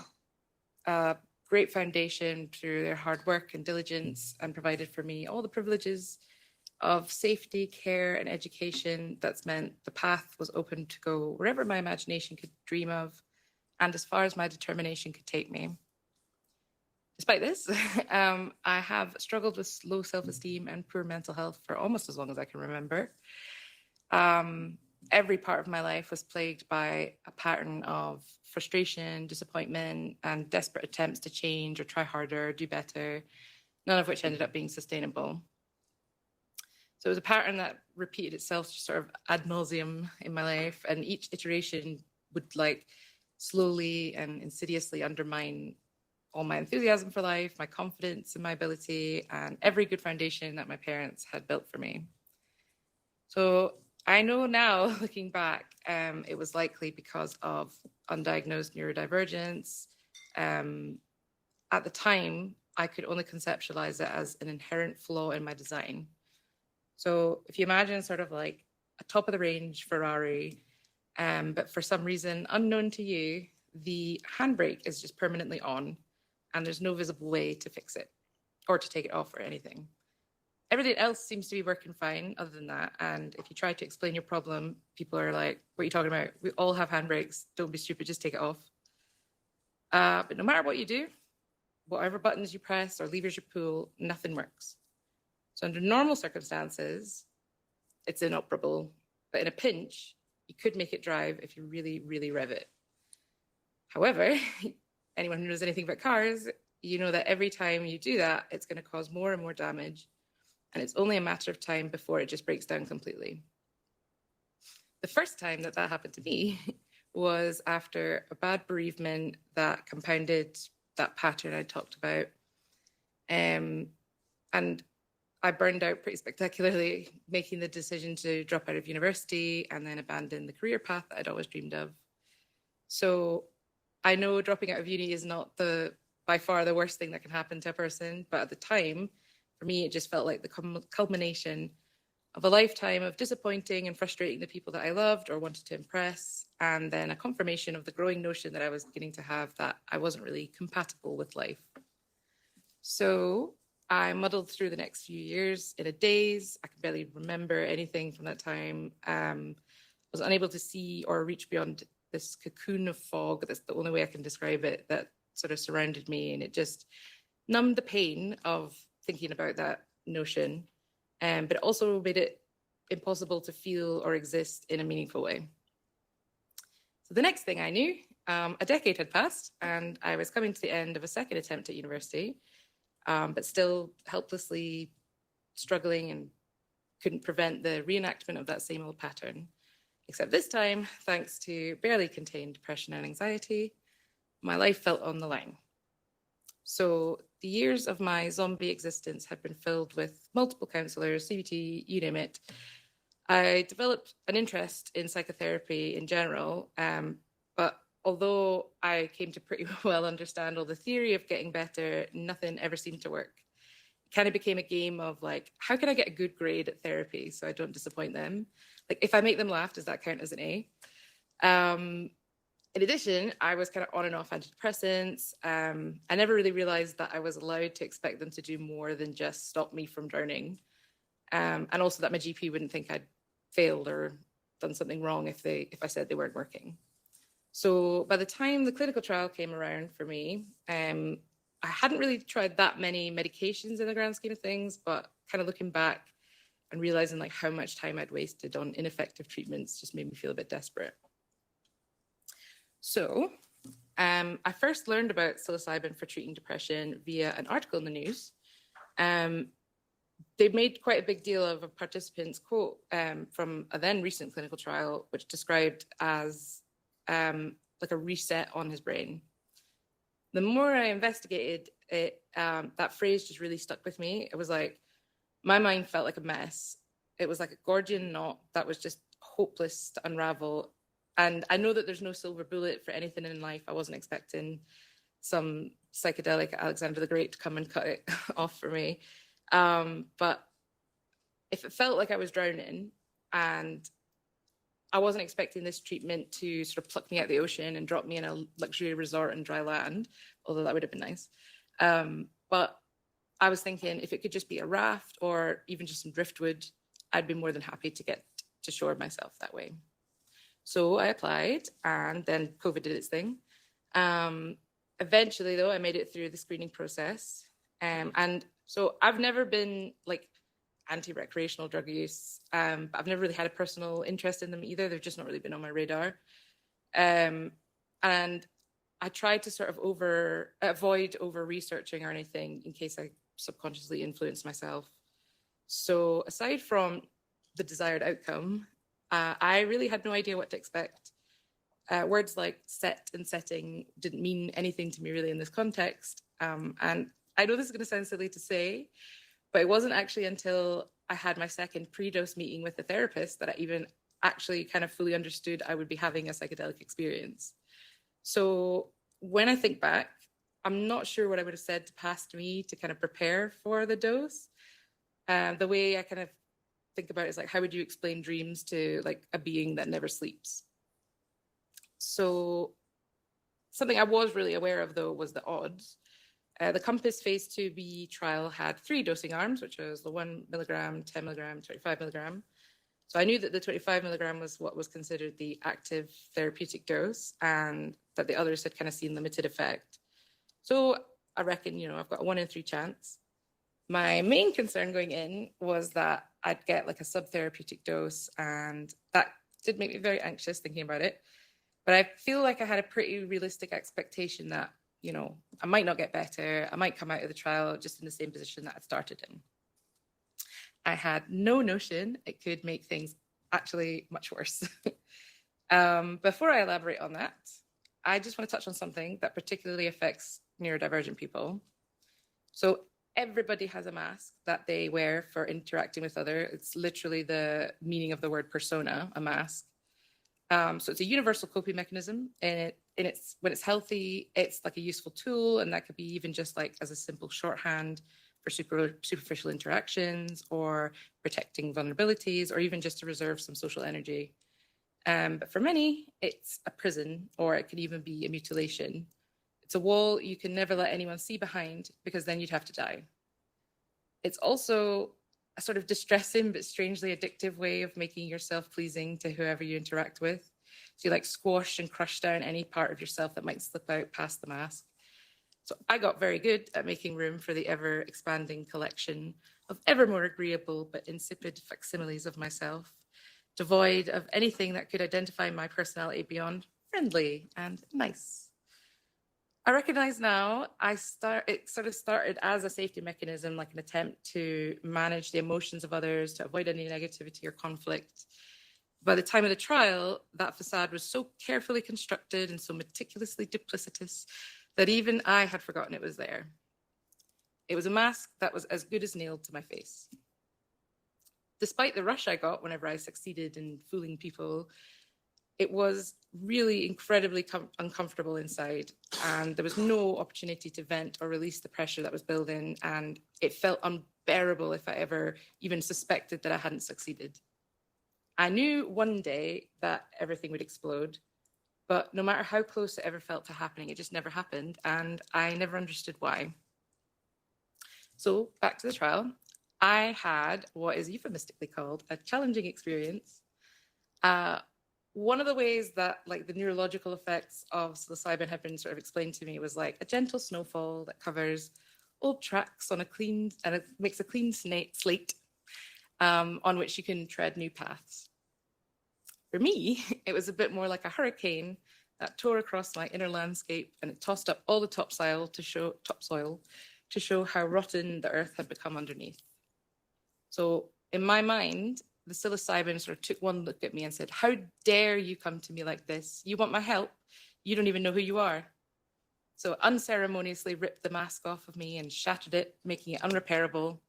a great foundation through their hard work and diligence, and provided for me all the privileges of safety, care, and education that's meant the path was open to go wherever my imagination could dream of, and as far as my determination could take me. Despite this, I have struggled with low self-esteem and poor mental health for almost as long as I can remember. Every part of my life was plagued by a pattern of frustration, disappointment, and desperate attempts to change or try harder, do better, none of which ended up being sustainable. So it was a pattern that repeated itself sort of ad nauseum in my life, and each iteration would like slowly and insidiously undermine all my enthusiasm for life, my confidence in my ability, and every good foundation that my parents had built for me. So I know now, looking back, it was likely because of undiagnosed neurodivergence. At the time, I could only conceptualize it as an inherent flaw in my design. So if you imagine sort of like a top of the range Ferrari, but for some reason unknown to you, the handbrake is just permanently on and there's no visible way to fix it or to take it off or anything. Everything else seems to be working fine other than that. And if you try to explain your problem, people are like, what are you talking about? We all have handbrakes. Don't be stupid, just take it off. But no matter what you do, whatever buttons you press or levers you pull, nothing works. So under normal circumstances, it's inoperable. But in a pinch, you could make it drive if you really, really rev it. However, anyone who knows anything about cars, you know that every time you do that, it's going to cause more and more damage. And it's only a matter of time before it just breaks down completely. The first time that that happened to me was after a bad bereavement that compounded that pattern I talked about. And I burned out pretty spectacularly, making the decision to drop out of university and then abandon the career path that I'd always dreamed of. So I know dropping out of uni is not by far the worst thing that can happen to a person, but at the time, for me, it just felt like the culmination of a lifetime of disappointing and frustrating the people that I loved or wanted to impress, and then a confirmation of the growing notion that I was beginning to have that I wasn't really compatible with life. So I muddled through the next few years in a daze. I can barely remember anything from that time. Was unable to see or reach beyond this cocoon of fog. That's the only way I can describe it, that sort of surrounded me, and it just numbed the pain of thinking about that notion, but it also made it impossible to feel or exist in a meaningful way. So the next thing I knew, a decade had passed and I was coming to the end of a second attempt at university, but still helplessly struggling and couldn't prevent the reenactment of that same old pattern. Except this time, thanks to barely contained depression and anxiety, my life felt on the line. So the years of my zombie existence had been filled with multiple counselors, CBT, you name it. I developed an interest in psychotherapy in general, but although I came to pretty well understand all the theory of getting better, nothing ever seemed to work. It kind of became a game of like, how can I get a good grade at therapy so I don't disappoint them? Like, if I make them laugh, does that count as an A? In addition, I was kind of on and off antidepressants. I never really realized that I was allowed to expect them to do more than just stop me from drowning. And also that my GP wouldn't think I'd failed or done something wrong if I said they weren't working. So by the time the clinical trial came around for me, I hadn't really tried that many medications in the grand scheme of things, but kind of looking back and realizing like how much time I'd wasted on ineffective treatments just made me feel a bit desperate. So I first learned about psilocybin for treating depression via an article in the news. They made quite a big deal of a participant's quote from a then recent clinical trial, which described as like a reset on his brain. The more I investigated it, that phrase just really stuck with me. It was like, my mind felt like a mess. It was like a Gordian knot that was just hopeless to unravel. And I know that there's no silver bullet for anything in life. I wasn't expecting some psychedelic Alexander the Great to come and cut it off for me. But if it felt like I was drowning and I wasn't expecting this treatment to sort of pluck me out of the ocean and drop me in a luxury resort in dry land, although that would have been nice. But I was thinking if it could just be a raft or even just some driftwood, I'd be more than happy to get to shore myself that way. So I applied, and then COVID did its thing. Eventually, though, I made it through the screening process. And so I've never been like anti-recreational drug use, but I've never really had a personal interest in them either. They've just not really been on my radar. And I tried to sort of avoid over researching or anything in case I subconsciously influenced myself. So aside from the desired outcome, I really had no idea what to expect. Words like set and setting didn't mean anything to me really in this context. And I know this is going to sound silly to say, but it wasn't actually until I had my second pre-dose meeting with the therapist that I even actually kind of fully understood I would be having a psychedelic experience. So when I think back, I'm not sure what I would have said past me to kind of prepare for the dose. The way I kind of think about it is like, how would you explain dreams to like a being that never sleeps? So something I was really aware of, though, was the odds. The Compass phase 2b trial had 3 dosing arms, which was the 1 milligram, 10 milligram, 25 milligram. So I knew that the 25 milligram was what was considered the active therapeutic dose, and that the others had kind of seen limited effect. So I reckon, I've got a 1 in 3 chance. My main concern going in was that I'd get like a subtherapeutic dose, and that did make me very anxious thinking about it. But I feel like I had a pretty realistic expectation that, I might not get better. I might come out of the trial just in the same position that I started in. I had no notion it could make things actually much worse. Before I elaborate on that, I just want to touch on something that particularly affects neurodivergent people. So everybody has a mask that they wear for interacting with others. It's literally the meaning of the word persona, a mask. So it's a universal coping mechanism, and when it's healthy, it's like a useful tool, and that could be even just like as a simple shorthand for superficial interactions or protecting vulnerabilities, or even just to reserve some social energy. But for many, it's a prison, or it could even be a mutilation. It's a wall you can never let anyone see behind, because then you'd have to die. It's also a sort of distressing but strangely addictive way of making yourself pleasing to whoever you interact with. So you like squash and crush down any part of yourself that might slip out past the mask. So I got very good at making room for the ever expanding collection of ever more agreeable but insipid facsimiles of myself, devoid of anything that could identify my personality beyond friendly and nice. I recognize now it sort of started as a safety mechanism, like an attempt to manage the emotions of others, to avoid any negativity or conflict. By the time of the trial, that facade was so carefully constructed and so meticulously duplicitous that even I had forgotten it was there. It was a mask that was as good as nailed to my face. Despite the rush I got whenever I succeeded in fooling people, it was really incredibly uncomfortable inside, and there was no opportunity to vent or release the pressure that was building, and it felt unbearable if I ever even suspected that I hadn't succeeded. I knew one day that everything would explode, but no matter how close it ever felt to happening, it just never happened, and I never understood why. So back to the trial. I had what is euphemistically called a challenging experience. One of the ways that like the neurological effects of psilocybin have been sort of explained to me was like a gentle snowfall that covers old tracks on and it makes a clean slate on which you can tread new paths. For me, it was a bit more like a hurricane that tore across my inner landscape, and it tossed up all the topsoil to show how rotten the earth had become underneath. So in my mind, the psilocybin sort of took one look at me and said, "How dare you come to me like this? You want my help? You don't even know who you are." So unceremoniously ripped the mask off of me and shattered it, making it unrepairable.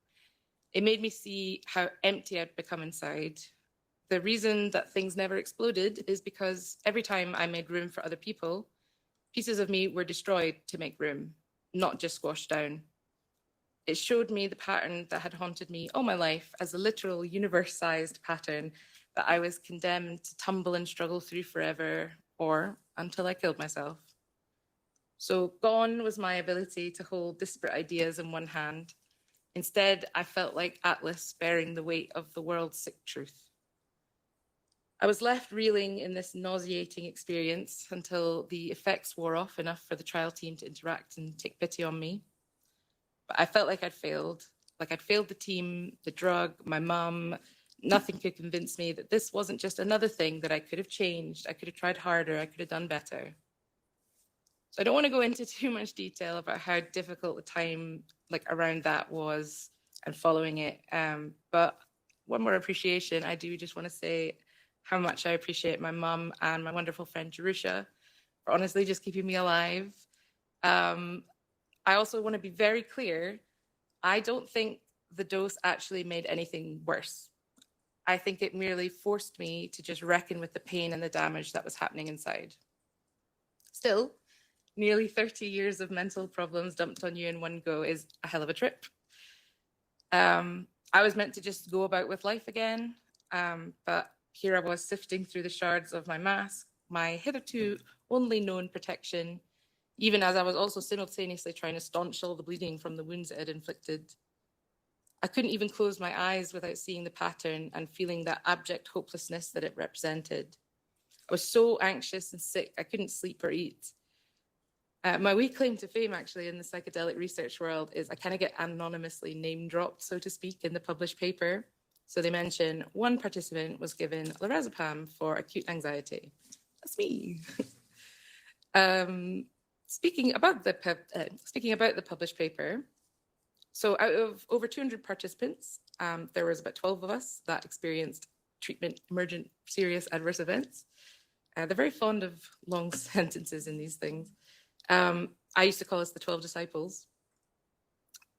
It made me see how empty I'd become inside. The reason that things never exploded is because every time I made room for other people, pieces of me were destroyed to make room, not just squashed down. It showed me the pattern that had haunted me all my life as a literal universe-sized pattern that I was condemned to tumble and struggle through forever, or until I killed myself. So gone was my ability to hold disparate ideas in one hand. Instead, I felt like Atlas bearing the weight of the world's sick truth. I was left reeling in this nauseating experience until the effects wore off enough for the trial team to interact and take pity on me. But I felt like I'd failed the team, the drug, my mum. Nothing could convince me that this wasn't just another thing that I could have changed. I could have tried harder. I could have done better. So I don't want to go into too much detail about how difficult the time around that was and following it. But one more appreciation, I do just want to say how much I appreciate my mum and my wonderful friend Jerusha for honestly just keeping me alive. I also want to be very clear. I don't think the dose actually made anything worse. I think it merely forced me to just reckon with the pain and the damage that was happening inside. Still, nearly 30 years of mental problems dumped on you in one go is a hell of a trip. I was meant to just go about with life again, but here I was sifting through the shards of my mask, my hitherto only known protection, even as I was also simultaneously trying to staunch all the bleeding from the wounds it had inflicted. I couldn't even close my eyes without seeing the pattern and feeling that abject hopelessness that it represented. I was so anxious and sick, I couldn't sleep or eat. My wee claim to fame, actually, in the psychedelic research world is I kind of get anonymously name dropped, so to speak, in the published paper. So they mention one participant was given lorazepam for acute anxiety. That's me. Speaking about the published paper, so out of over 200 participants, there was about 12 of us that experienced treatment emergent serious adverse events. They're very fond of long sentences in these things. I used to call us the 12 disciples.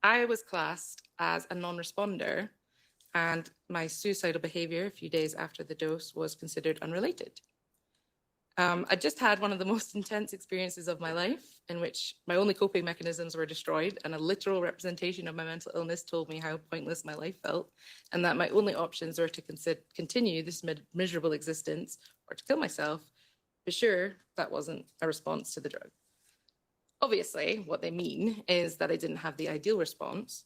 I was classed as a non-responder, and my suicidal behavior a few days after the dose was considered unrelated. I just had one of the most intense experiences of my life, in which my only coping mechanisms were destroyed, and a literal representation of my mental illness told me how pointless my life felt, and that my only options were to continue this miserable existence or to kill myself. But sure, that wasn't a response to the drug. Obviously, what they mean is that I didn't have the ideal response.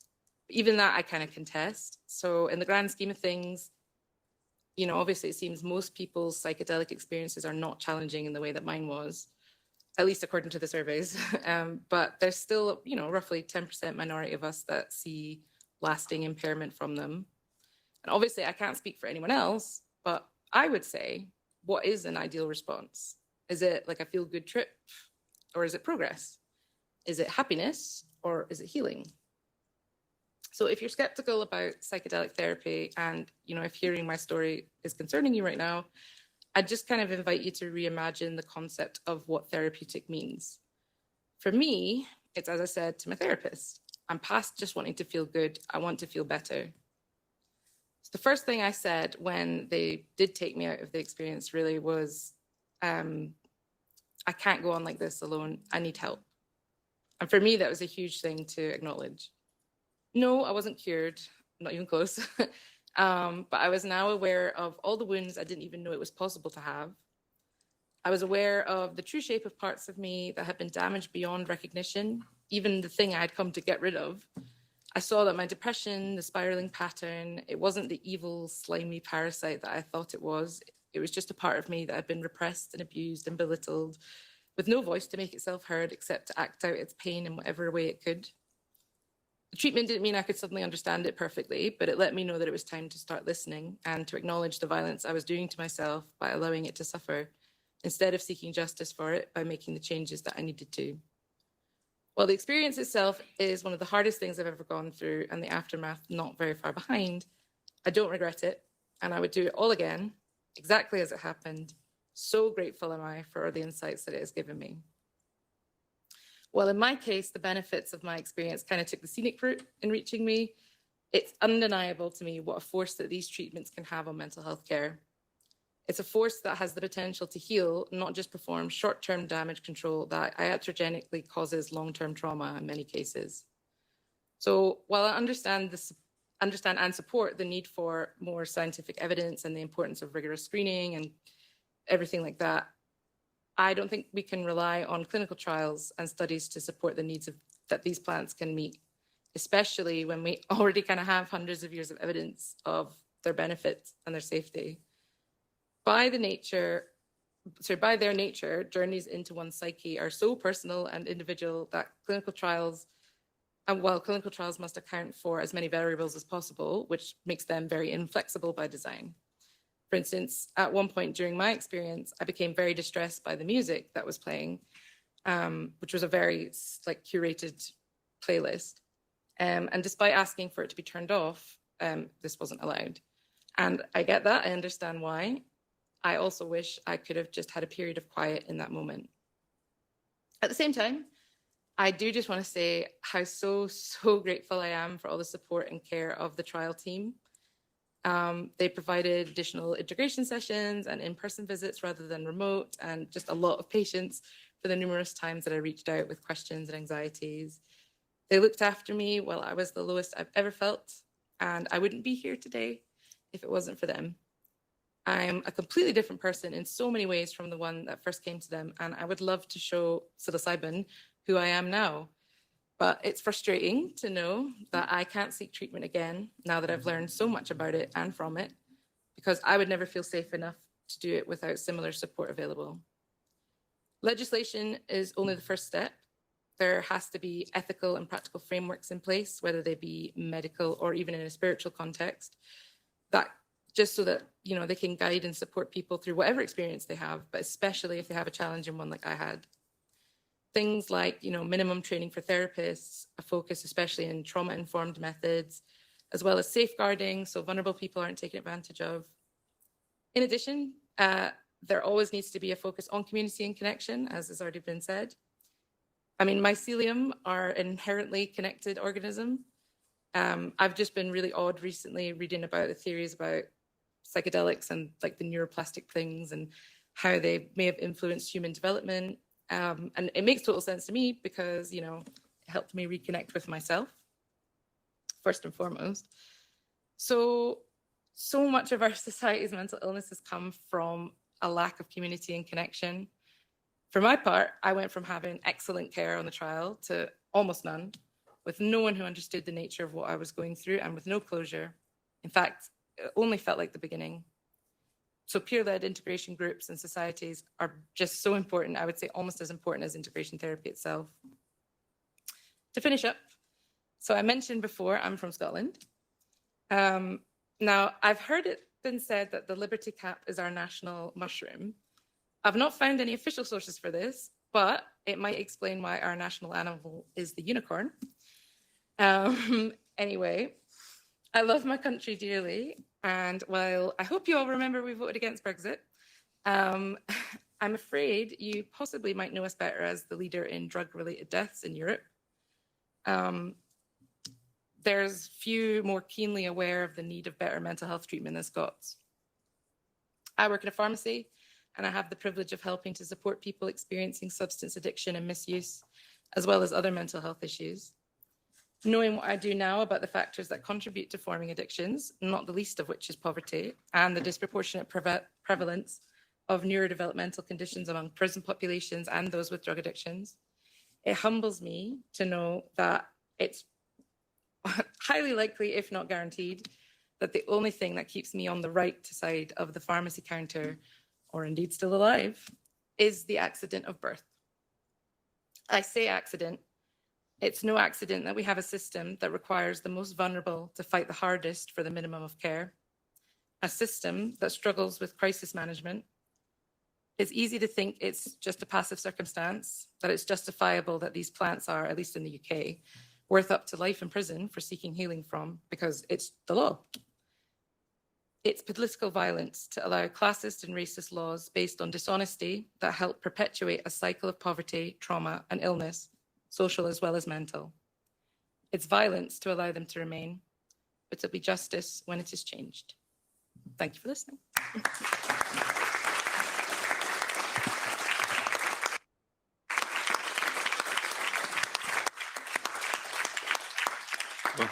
Even that I kind of contest. So in the grand scheme of things, obviously it seems most people's psychedelic experiences are not challenging in the way that mine was, at least according to the surveys. But there's still, roughly 10% minority of us that see lasting impairment from them. And obviously I can't speak for anyone else, but I would say, what is an ideal response? Is it like a feel-good trip, or is it progress? Is it happiness, or is it healing? So if you're skeptical about psychedelic therapy and, if hearing my story is concerning you right now, I'd just kind of invite you to reimagine the concept of what therapeutic means. For me, it's, as I said to my therapist, I'm past just wanting to feel good. I want to feel better. So the first thing I said when they did take me out of the experience really was, I can't go on like this alone. I need help. And for me, that was a huge thing to acknowledge. No, I wasn't cured, not even close. But I was now aware of all the wounds I didn't even know it was possible to have. I was aware of the true shape of parts of me that had been damaged beyond recognition, even the thing I had come to get rid of. I saw that my depression, the spiraling pattern, it wasn't the evil, slimy parasite that I thought it was. It was just a part of me that had been repressed and abused and belittled, with no voice to make itself heard except to act out its pain in whatever way it could. The treatment didn't mean I could suddenly understand it perfectly, but it let me know that it was time to start listening and to acknowledge the violence I was doing to myself by allowing it to suffer, instead of seeking justice for it by making the changes that I needed to. While the experience itself is one of the hardest things I've ever gone through and the aftermath not very far behind, I don't regret it, and I would do it all again, exactly as it happened. So grateful am I for the insights that it has given me. Well, in my case, the benefits of my experience kind of took the scenic route in reaching me. It's undeniable to me what a force that these treatments can have on mental health care. It's a force that has the potential to heal, not just perform short-term damage control that iatrogenically causes long-term trauma in many cases. So while I understand and support the need for more scientific evidence and the importance of rigorous screening and everything like that, I don't think we can rely on clinical trials and studies to support the needs that these plants can meet, especially when we already kind of have hundreds of years of evidence of their benefits and their safety. By their nature, journeys into one's psyche are so personal and individual that clinical trials, and while clinical trials must account for as many variables as possible, which makes them very inflexible by design. For instance, at one point during my experience, I became very distressed by the music that was playing, which was a very curated playlist. And despite asking for it to be turned off, this wasn't allowed. And I get that, I understand why. I also wish I could have just had a period of quiet in that moment. At the same time, I do just want to say how so grateful I am for all the support and care of the trial team. They provided additional integration sessions and in-person visits rather than remote, and just a lot of patience for the numerous times that I reached out with questions and anxieties. They looked after me while I was the lowest I've ever felt, and I wouldn't be here today if it wasn't for them. I'm a completely different person in so many ways from the one that first came to them, and I would love to show psilocybin who I am now. But it's frustrating to know that I can't seek treatment again now that I've learned so much about it and from it, because I would never feel safe enough to do it without similar support available. Legislation is only the first step. There has to be ethical and practical frameworks in place, whether they be medical or even in a spiritual context, that just so that they can guide and support people through whatever experience they have, but especially if they have a challenging one like I had. Things like, minimum training for therapists, a focus especially in trauma-informed methods, as well as safeguarding so vulnerable people aren't taken advantage of. In addition, there always needs to be a focus on community and connection, as has already been said. I mean, mycelium are an inherently connected organism. I've just been really awed recently reading about the theories about psychedelics and the neuroplastic things and how they may have influenced human development. And it makes total sense to me because, it helped me reconnect with myself, first and foremost. So much of our society's mental illness has come from a lack of community and connection. For my part, I went from having excellent care on the trial to almost none, with no one who understood the nature of what I was going through and with no closure. In fact, it only felt like the beginning. So peer-led integration groups and societies are just so important, I would say almost as important as integration therapy itself. To finish up, so I mentioned before, I'm from Scotland. Now, I've heard it been said that the Liberty cap is our national mushroom. I've not found any official sources for this, but it might explain why our national animal is the unicorn. Anyway, I love my country dearly. And while I hope you all remember we voted against Brexit, I'm afraid you possibly might know us better as the leader in drug-related deaths in Europe. There's few more keenly aware of the need of better mental health treatment than Scots. I work in a pharmacy, and I have the privilege of helping to support people experiencing substance addiction and misuse, as well as other mental health issues. Knowing what I do now about the factors that contribute to forming addictions, not the least of which is poverty, and the disproportionate prevalence of neurodevelopmental conditions among prison populations and those with drug addictions, it humbles me to know that it's highly likely, if not guaranteed, that the only thing that keeps me on the right side of the pharmacy counter, or indeed still alive, is the accident of birth. I say accident. It's no accident that we have a system that requires the most vulnerable to fight the hardest for the minimum of care, a system that struggles with crisis management. It's easy to think it's just a passive circumstance, that it's justifiable that these plants are, at least in the UK, worth up to life in prison for seeking healing from, because it's the law. It's political violence to allow classist and racist laws based on dishonesty that help perpetuate a cycle of poverty, trauma, and illness, social as well as mental. It's violence to allow them to remain, but it'll be justice when it is changed. Thank you for listening. Well,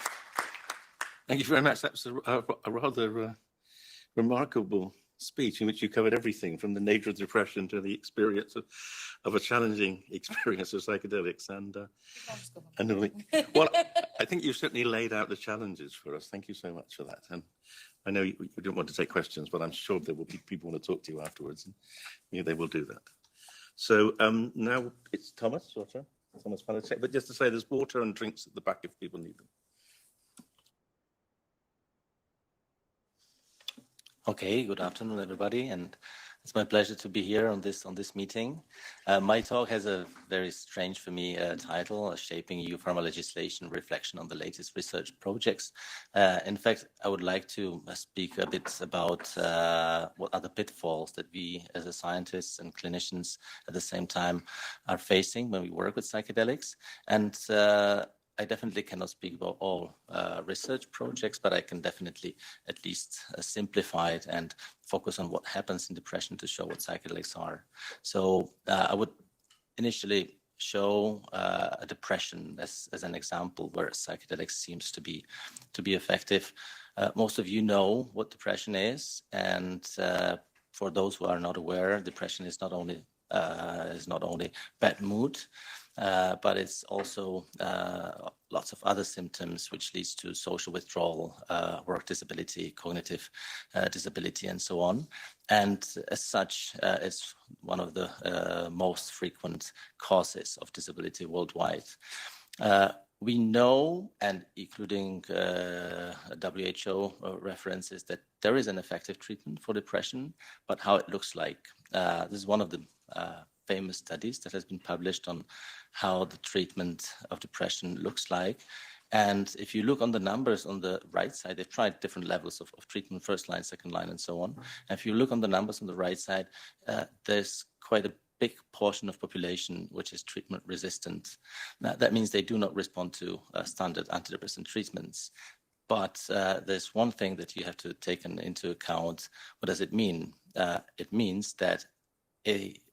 thank you very much. That was a rather remarkable speech in which you covered everything from the nature of depression to the experience of a challenging experience of psychedelics. Well, I think you certainly laid out the challenges for us. Thank you so much for that. And I know you didn't want to take questions, but I'm sure there will be people who want to talk to you afterwards, and they will do that. So now it's Thomas, your turn. Thomas Palaszczuk. But just to say, there's water and drinks at the back if people need them. Okay, good afternoon, everybody, and it's my pleasure to be here on this meeting. My talk has a very strange for me title: "Shaping EU Pharma Legislation: Reflection on the Latest Research Projects." In fact, I would like to speak a bit about what are the pitfalls that we, as scientists and clinicians, at the same time, are facing when we work with psychedelics. And I definitely cannot speak about all research projects, but I can definitely at least simplify it and focus on what happens in depression to show what psychedelics are. So I would initially show a depression as an example where psychedelics seems to be effective. Most of you know what depression is, and for those who are not aware, depression is not only bad mood, but it's also lots of other symptoms which leads to social withdrawal, work disability, cognitive disability, and so on. And as such, it's one of the most frequent causes of disability worldwide. We know, and including WHO references, that there is an effective treatment for depression, but how it looks like. This is one of the famous studies that has been published on how the treatment of depression looks like. And if you look on the numbers on the right side, they've tried different levels of treatment, first line, second line, and so on. And if you look on the numbers on the right side, there's quite a big portion of population which is treatment resistant. Now, that means they do not respond to standard antidepressant treatments. But there's one thing that you have to take into account. What does it mean? It means that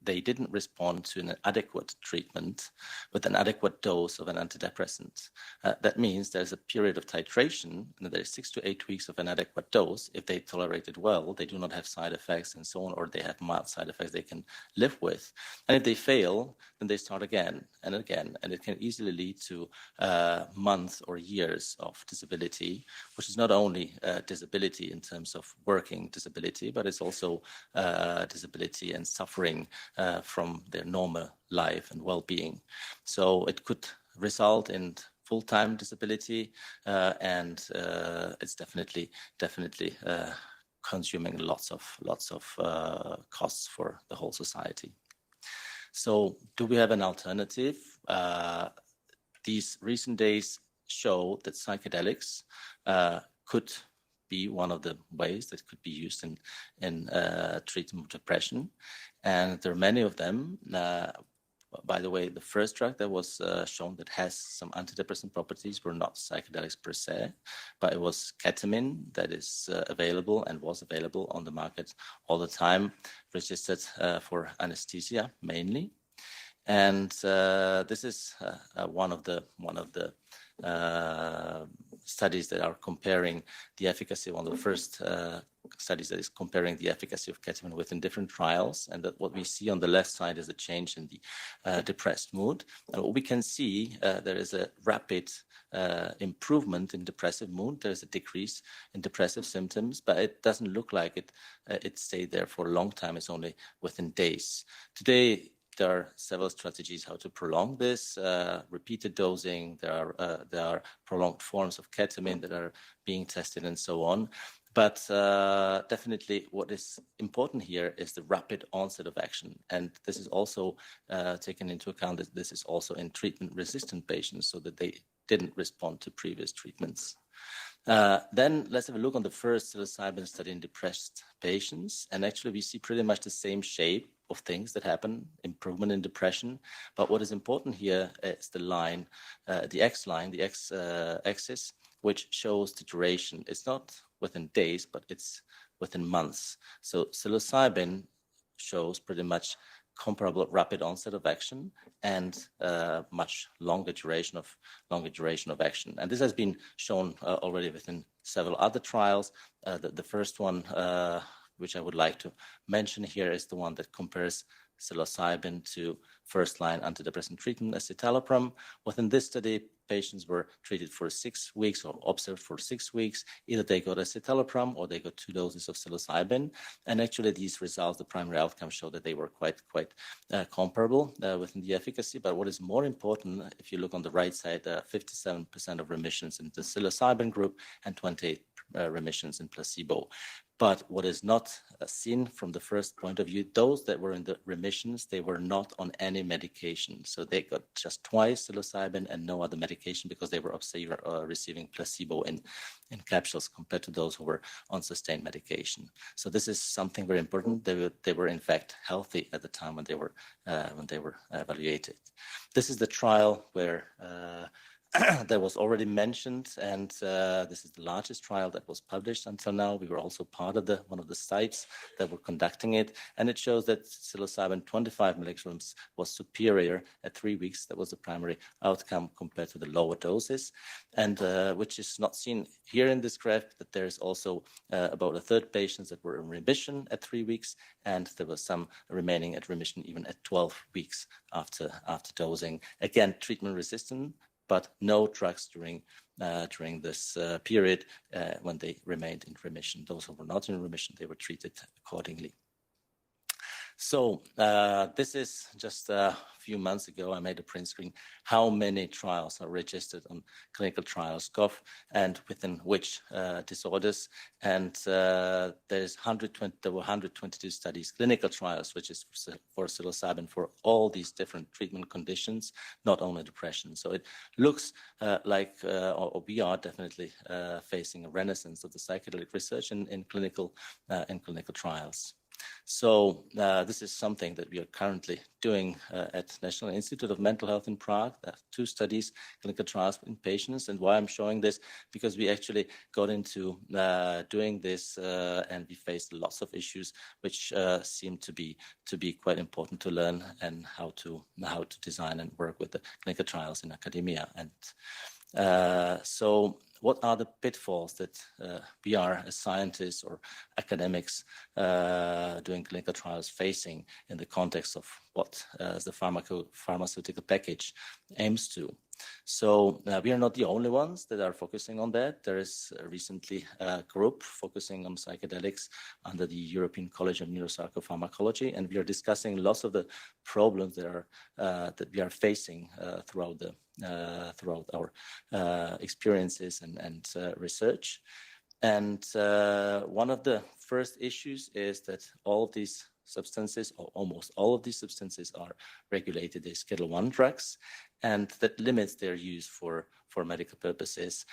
they didn't respond to an adequate treatment with an adequate dose of an antidepressant. That means there's a period of titration, and there's 6 to 8 weeks of an adequate dose. If they tolerate it well, they do not have side effects and so on, or they have mild side effects they can live with. And if they fail, then they start again and again, and it can easily lead to months or years of disability, which is not only disability in terms of working disability, but it's also disability and suffering from their normal life and well-being. So it could result in full-time disability, and it's definitely consuming lots of costs for the whole society. So do we have an alternative? These recent days show that psychedelics could be one of the ways that could be used in treatment of depression. And there are many of them. By the way, the first drug that was shown that has some antidepressant properties were not psychedelics per se, but it was ketamine that is available and was available on the market all the time, registered for anesthesia mainly. And this is one of the studies that are comparing the efficacy, one of the first studies that is comparing the efficacy of ketamine within different trials. And that what we see on the left side is a change in the depressed mood. And what we can see, there is a rapid improvement in depressive mood. There's a decrease in depressive symptoms, but it doesn't look like it stayed there for a long time. It's only within days. Today, there are several strategies how to prolong this, repeated dosing. There are prolonged forms of ketamine that are being tested and so on. But definitely what is important here is the rapid onset of action. And this is also taken into account that this is also in treatment-resistant patients so that they didn't respond to previous treatments. Then let's have a look on the first psilocybin study in depressed patients. And actually we see pretty much the same shape of things that happen, improvement in depression. But what is important here is the line, the x-axis, which shows the duration. It's not within days, but it's within months. So psilocybin shows pretty much comparable rapid onset of action and much longer duration of action. And this has been shown already within several other trials. The first one, which I would like to mention here, is the one that compares psilocybin to first-line antidepressant treatment, escitalopram. Within this study, patients were treated for 6 weeks or observed for 6 weeks. Either they got escitalopram or they got 2 doses of psilocybin. And actually, these results, the primary outcome, showed that they were quite comparable within the efficacy. But what is more important, if you look on the right side, 57% of remissions in the psilocybin group and 28 remissions in placebo. But what is not seen from the first point of view, those that were in the remissions, they were not on any medication. So they got just twice psilocybin and no other medication because they were receiving placebo in capsules compared to those who were on sustained medication. So this is something very important. They were in fact healthy at the time when they were evaluated. This is the trial where that was already mentioned, and this is the largest trial that was published until now. We were also part of one of the sites that were conducting it, and it shows that psilocybin 25 milligrams was superior at 3 weeks. That was the primary outcome compared to the lower doses, and which is not seen here in this graph, but there is also about a third patients that were in remission at 3 weeks, and there was some remaining at remission even at 12 weeks after dosing. Again, treatment resistant, but no drugs during this period when they remained in remission. Those who were not in remission, they were treated accordingly. So this is just a few months ago, I made a print screen how many trials are registered on clinicaltrials.gov and within which disorders. And there were 122 studies, clinical trials, which is for psilocybin for all these different treatment conditions, not only depression. So it looks like, or we are definitely facing a renaissance of the psychedelic research in clinical trials. So this is something that we are currently doing at National Institute of Mental Health in Prague. There are 2 studies, clinical trials in patients. And why I'm showing this, because we actually got into doing this and we faced lots of issues which seem to be quite important to learn, and how to design and work with the clinical trials in academia. And so what are the pitfalls that we are as scientists or academics doing clinical trials facing in the context of what the pharmaceutical package aims to? So we are not the only ones that are focusing on that. There is recently a group focusing on psychedelics under the European College of Neuropsychopharmacology, and we are discussing lots of the problems that we are facing throughout our experiences and research. And one of the first issues is that all of these substances, or almost all of these substances, are regulated as Schedule I drugs, and that limits their use for medical purposes,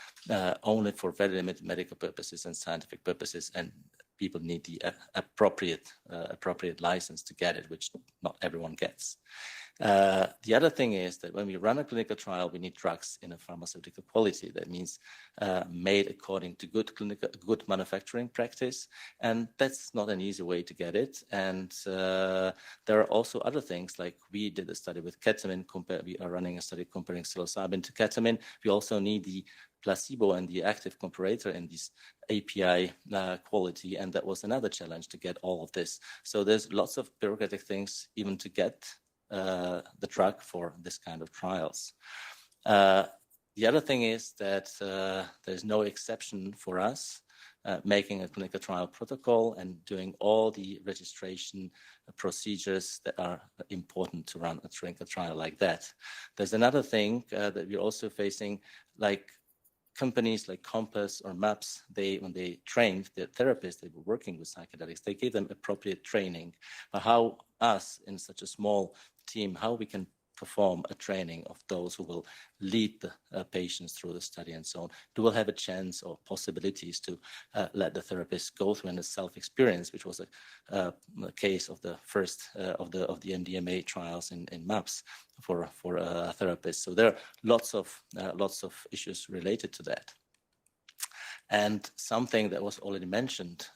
only for very limited medical purposes and scientific purposes, and people need the appropriate license to get it, which not everyone gets. The other thing is that when we run a clinical trial, we need drugs in a pharmaceutical quality. That means made according to good manufacturing practice, and that's not an easy way to get it. And there are also other things, like we did a study with ketamine. We are running a study comparing psilocybin to ketamine. We also need the placebo and the active comparator in this API quality, and that was another challenge to get all of this. So there's lots of bureaucratic things even to get the drug for this kind of trials. The other thing is that there's no exception for us making a clinical trial protocol and doing all the registration procedures that are important to run a clinical trial like that. There's another thing that we're also facing, like companies like Compass or MAPS, when they trained their therapists, they were working with psychedelics, they gave them appropriate training. But how us in such a small team, how we can perform a training of those who will lead the patients through the study and so on, who will have a chance or possibilities to let the therapist go through a self-experience, which was a case of the first of the MDMA trials in MAPS for therapists. So there are lots of issues related to that. And something that was already mentioned,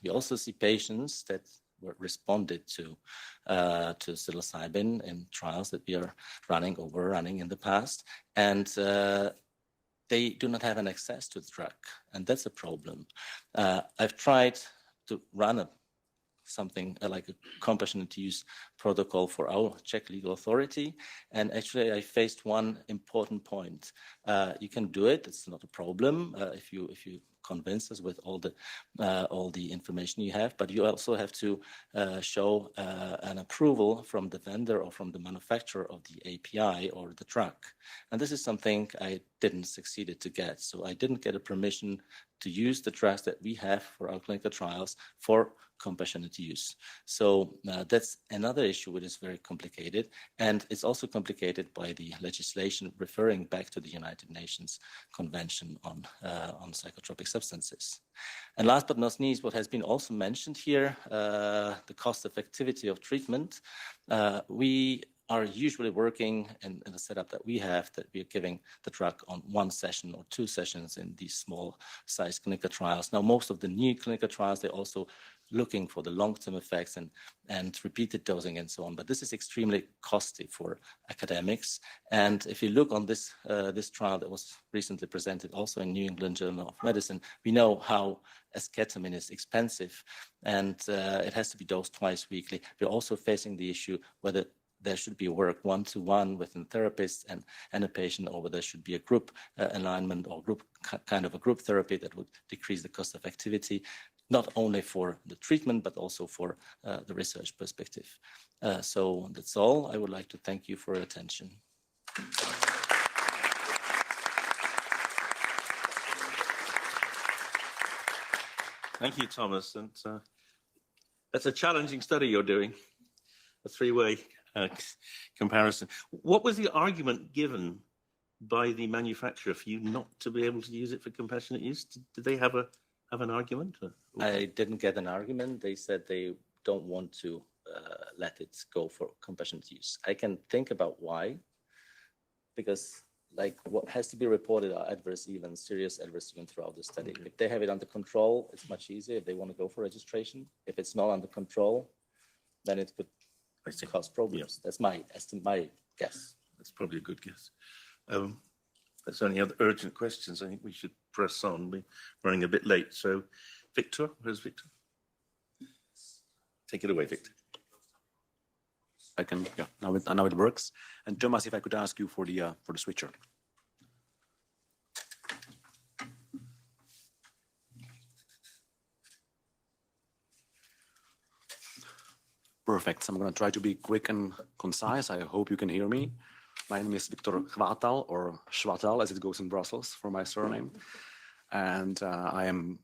we also see patients that responded to psilocybin in trials that we are running or were running in the past, and they do not have an access to the drug, and that's a problem. I've tried to run something like a compassionate use protocol for our Czech legal authority, and actually I faced one important point. You can do it; it's not a problem if you convince us with all the information you have, but you also have to show an approval from the vendor or from the manufacturer of the API or the drug, and this is something I didn't succeed to get. So I didn't get a permission to use the drugs that we have for our clinical trials for compassionate use. So that's another issue which is very complicated, and it's also complicated by the legislation referring back to the United Nations Convention on Psychotropic Substances. And last but not least, what has been also mentioned here, the cost effectivity of treatment. We are usually working in the setup that we have, that we are giving the drug on one session or two sessions in these small size clinical trials. Now, most of the new clinical trials, they're also looking for the long-term effects and repeated dosing and so on. But this is extremely costly for academics. And if you look on this trial that was recently presented also in New England Journal of Medicine, we know how esketamine is expensive, and it has to be dosed twice weekly. We're also facing the issue whether there should be work one-to-one within therapists and a patient, or whether there should be a group alignment or kind of a group therapy that would decrease the cost of activity, not only for the treatment, but also for the research perspective. So that's all. I would like to thank you for your attention. Thank you, Thomas. And that's a challenging study you're doing, a three-way comparison. What was the argument given by the manufacturer for you not to be able to use it for compassionate use? Did they have an argument? I didn't get an argument. They said they don't want to let it go for compassionate use. I can think about why, because like what has to be reported are adverse events, serious adverse events throughout the study. If they have it under control, it's much easier if they want to go for registration. If it's not under control, then it could cause problems. That's my guess. That's probably a good guess. There's any other urgent questions? I think we should press on. We're running a bit late. So, Victor, where's Victor? Take it away, Victor. I can, yeah, now it works. And Thomas, if I could ask you for the switcher. Perfect. So I'm going to try to be quick and concise. I hope you can hear me. My name is Viktor Chvátal, or Schwatal, as it goes in Brussels, for my surname. And I am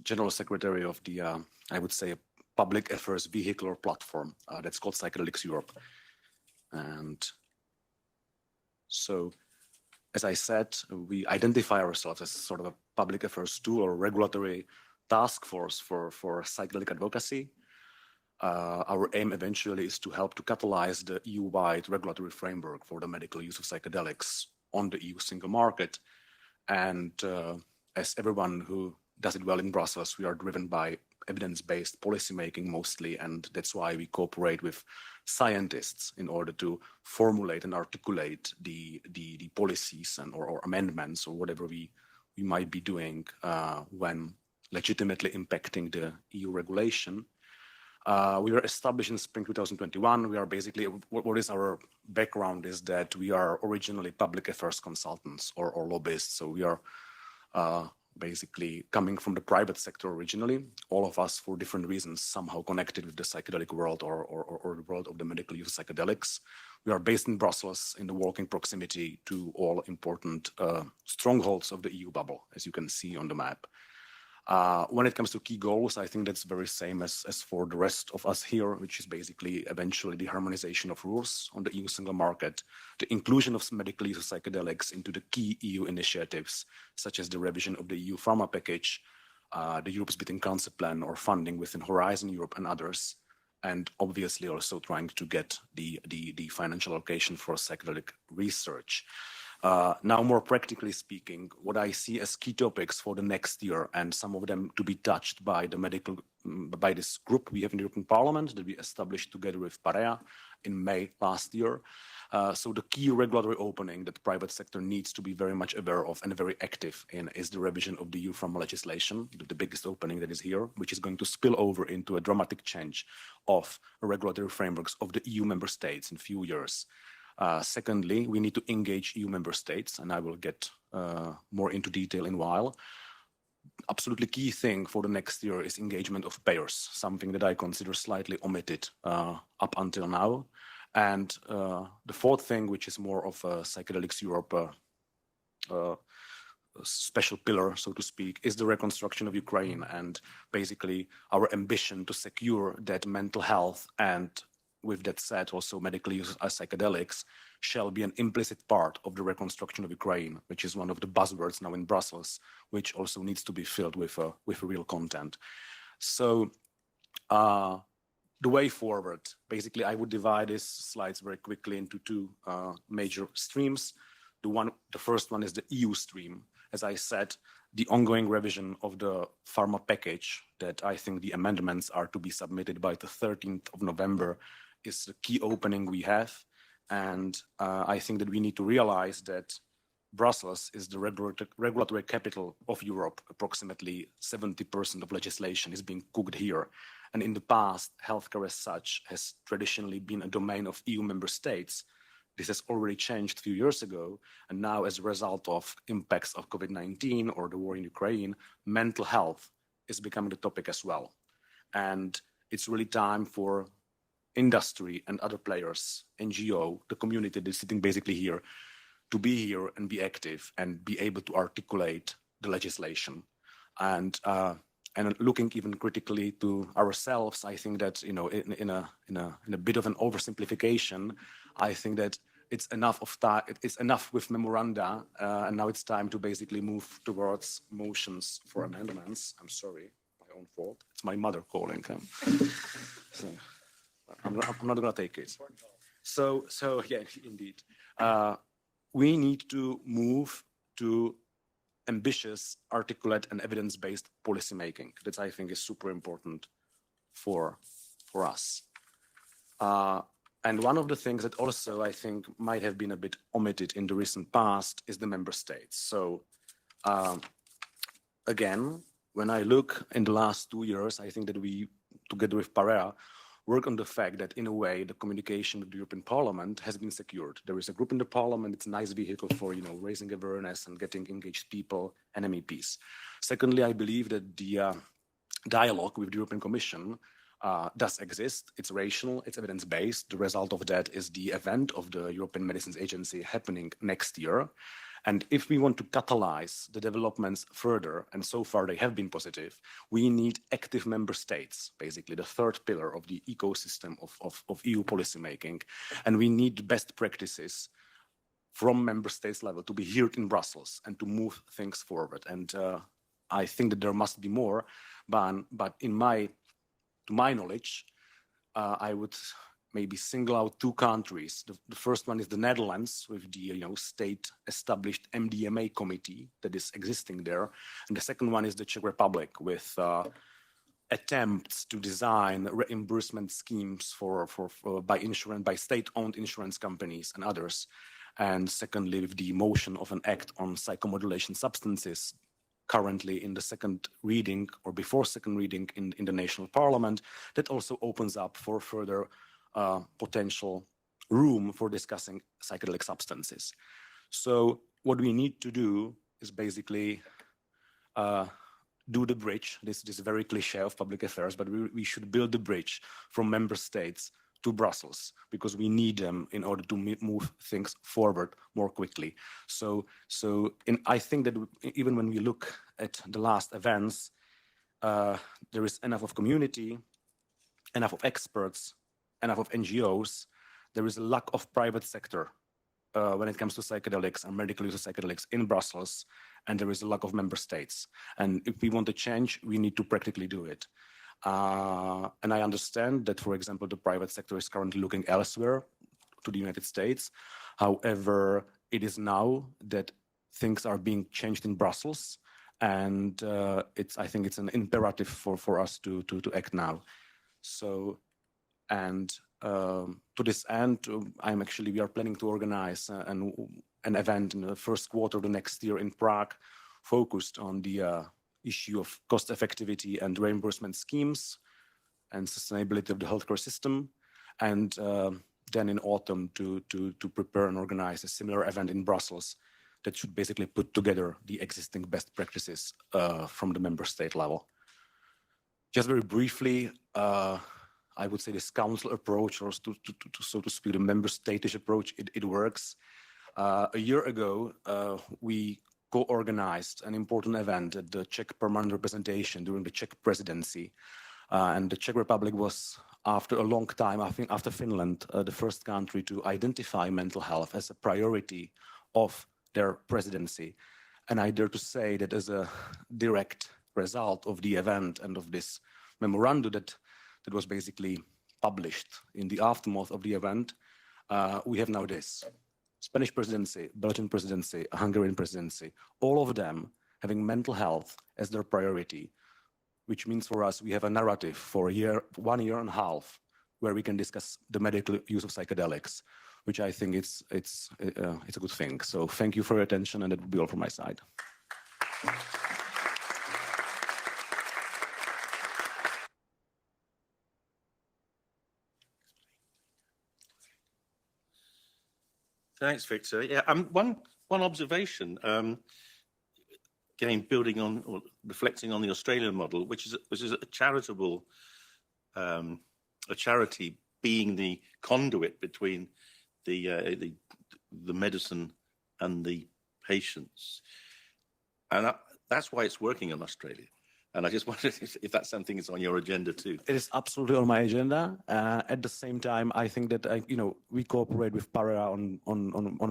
General Secretary of the, I would say, public affairs vehicular platform that's called Psychedelics Europe. And so, as I said, we identify ourselves as sort of a public affairs tool or regulatory task force for psychedelic advocacy. Our aim eventually is to help to catalyze the EU-wide regulatory framework for the medical use of psychedelics on the EU single market. And as everyone who does it well in Brussels, we are driven by evidence-based policymaking mostly, and that's why we cooperate with scientists in order to formulate and articulate the policies and or amendments or whatever we might be doing when legitimately impacting the EU regulation. We were established in spring 2021. We are basically, what is our background is that we are originally public affairs consultants or lobbyists. So we are basically coming from the private sector originally, all of us for different reasons, somehow connected with the psychedelic world or the world of the medical use of psychedelics. We are based in Brussels in the walking proximity to all important strongholds of the EU bubble, as you can see on the map. When it comes to key goals, I think that's very same as for the rest of us here, which is basically eventually the harmonization of rules on the EU single market, the inclusion of medical use of psychedelics into the key EU initiatives, such as the revision of the EU Pharma package, the Europe's Beating Cancer Plan or funding within Horizon Europe and others, and obviously also trying to get the financial allocation for psychedelic research. Now, more practically speaking, what I see as key topics for the next year, and some of them to be touched by by this group we have in the European Parliament that we established together with Parea in May last year. So the key regulatory opening that the private sector needs to be very much aware of and very active in is the revision of the EU Pharma legislation, the biggest opening that is here, which is going to spill over into a dramatic change of regulatory frameworks of the EU member states in a few years. Secondly, we need to engage EU member states, and I will get more into detail in a while. Absolutely key thing for the next year is engagement of payers, something that I consider slightly omitted up until now. And the fourth thing, which is more of a Psychedelics Europe special pillar, so to speak, is the reconstruction of Ukraine and basically our ambition to secure that mental health and, with that said, also medically used as psychedelics shall be an implicit part of the reconstruction of Ukraine, which is one of the buzzwords now in Brussels, which also needs to be filled with real content. So the way forward, basically, I would divide these slides very quickly into two major streams. The first one is the EU stream. As I said, the ongoing revision of the Pharma package that I think the amendments are to be submitted by the 13th of November is the key opening we have. And I think that we need to realize that Brussels is the regulatory capital of Europe. Approximately 70% of legislation is being cooked here. And in the past, healthcare as such has traditionally been a domain of EU member states. This has already changed a few years ago. And now, as a result of impacts of COVID-19 or the war in Ukraine, mental health is becoming the topic as well. And it's really time for industry and other players, NGO, the community that is sitting basically here, to be here and be active and be able to articulate the legislation. And looking even critically to ourselves, I think that, you know, in a bit of an oversimplification, I think that it's enough of that. It's enough with memoranda, and now it's time to basically move towards motions for amendments. I'm sorry, my own fault. It's my mother calling. So I'm not gonna take it. So yeah, indeed, we need to move to ambitious, articulate, and evidence-based policymaking. That I think is super important for us. And one of the things that also I think might have been a bit omitted in the recent past is the member states. So again, when I look in the last 2 years, I think that we, together with Parea, work on the fact that in a way the communication with the European Parliament has been secured. There is a group in the Parliament, it's a nice vehicle for, you know, raising awareness and getting engaged people and MEPs. Secondly, I believe that the dialogue with the European Commission does exist. It's rational, it's evidence-based. The result of that is the event of the European Medicines Agency happening next year. And if we want to catalyze the developments further, and so far they have been positive, we need active member states, basically the third pillar of the ecosystem of EU policymaking. And we need best practices from member states level to be here in Brussels and to move things forward. And I think that there must be more, but to my knowledge, I would maybe single out two countries. The first one is the Netherlands with the state-established MDMA committee that is existing there. And the second one is the Czech Republic with attempts to design reimbursement schemes by state-owned insurance companies and others. And secondly, with the motion of an act on psychomodulation substances currently in the second reading or before second reading in the national parliament, that also opens up for further potential room for discussing psychedelic substances. So what we need to do is basically do the bridge. This is very cliche of public affairs, but we should build the bridge from member states to Brussels because we need them in order to move things forward more quickly. I think that even when we look at the last events, there is enough of community, enough of experts, enough of NGOs. There is a lack of private sector when it comes to psychedelics and medical use of psychedelics in Brussels, and there is a lack of member states. And if we want to change, we need to practically do it. And I understand that, for example, the private sector is currently looking elsewhere to the United States. However, it is now that things are being changed in Brussels, and I think it's an imperative for us to act now. So, and to this end, we are planning to organize an event in the first quarter of the next year in Prague, focused on the issue of cost effectivity and reimbursement schemes and sustainability of the healthcare system, and then in autumn to prepare and organize a similar event in Brussels that should basically put together the existing best practices from the member state level. Just very briefly, I would say this council approach, or so to speak, the member state-ish approach, it works. A year ago, we co-organized an important event at the Czech permanent representation during the Czech presidency. And the Czech Republic was, after a long time, I think after Finland, the first country to identify mental health as a priority of their presidency. And I dare to say that as a direct result of the event and of this memorandum that was basically published in the aftermath of the event, we have now this. Spanish presidency, Belgian presidency, Hungarian presidency, all of them having mental health as their priority, which means for us, we have a narrative for 1 year and a half, where we can discuss the medical use of psychedelics, which I think it's a good thing. So thank you for your attention, and that would be all from my side. Thanks, Victor. Yeah, one observation, again, building on or reflecting on the Australian model, which is a charitable, a charity being the conduit between the medicine and the patients, and that's why it's working in Australia. And I just wondered if that's something that's on your agenda too. It is absolutely on my agenda. At the same time, I think that we cooperate with Para on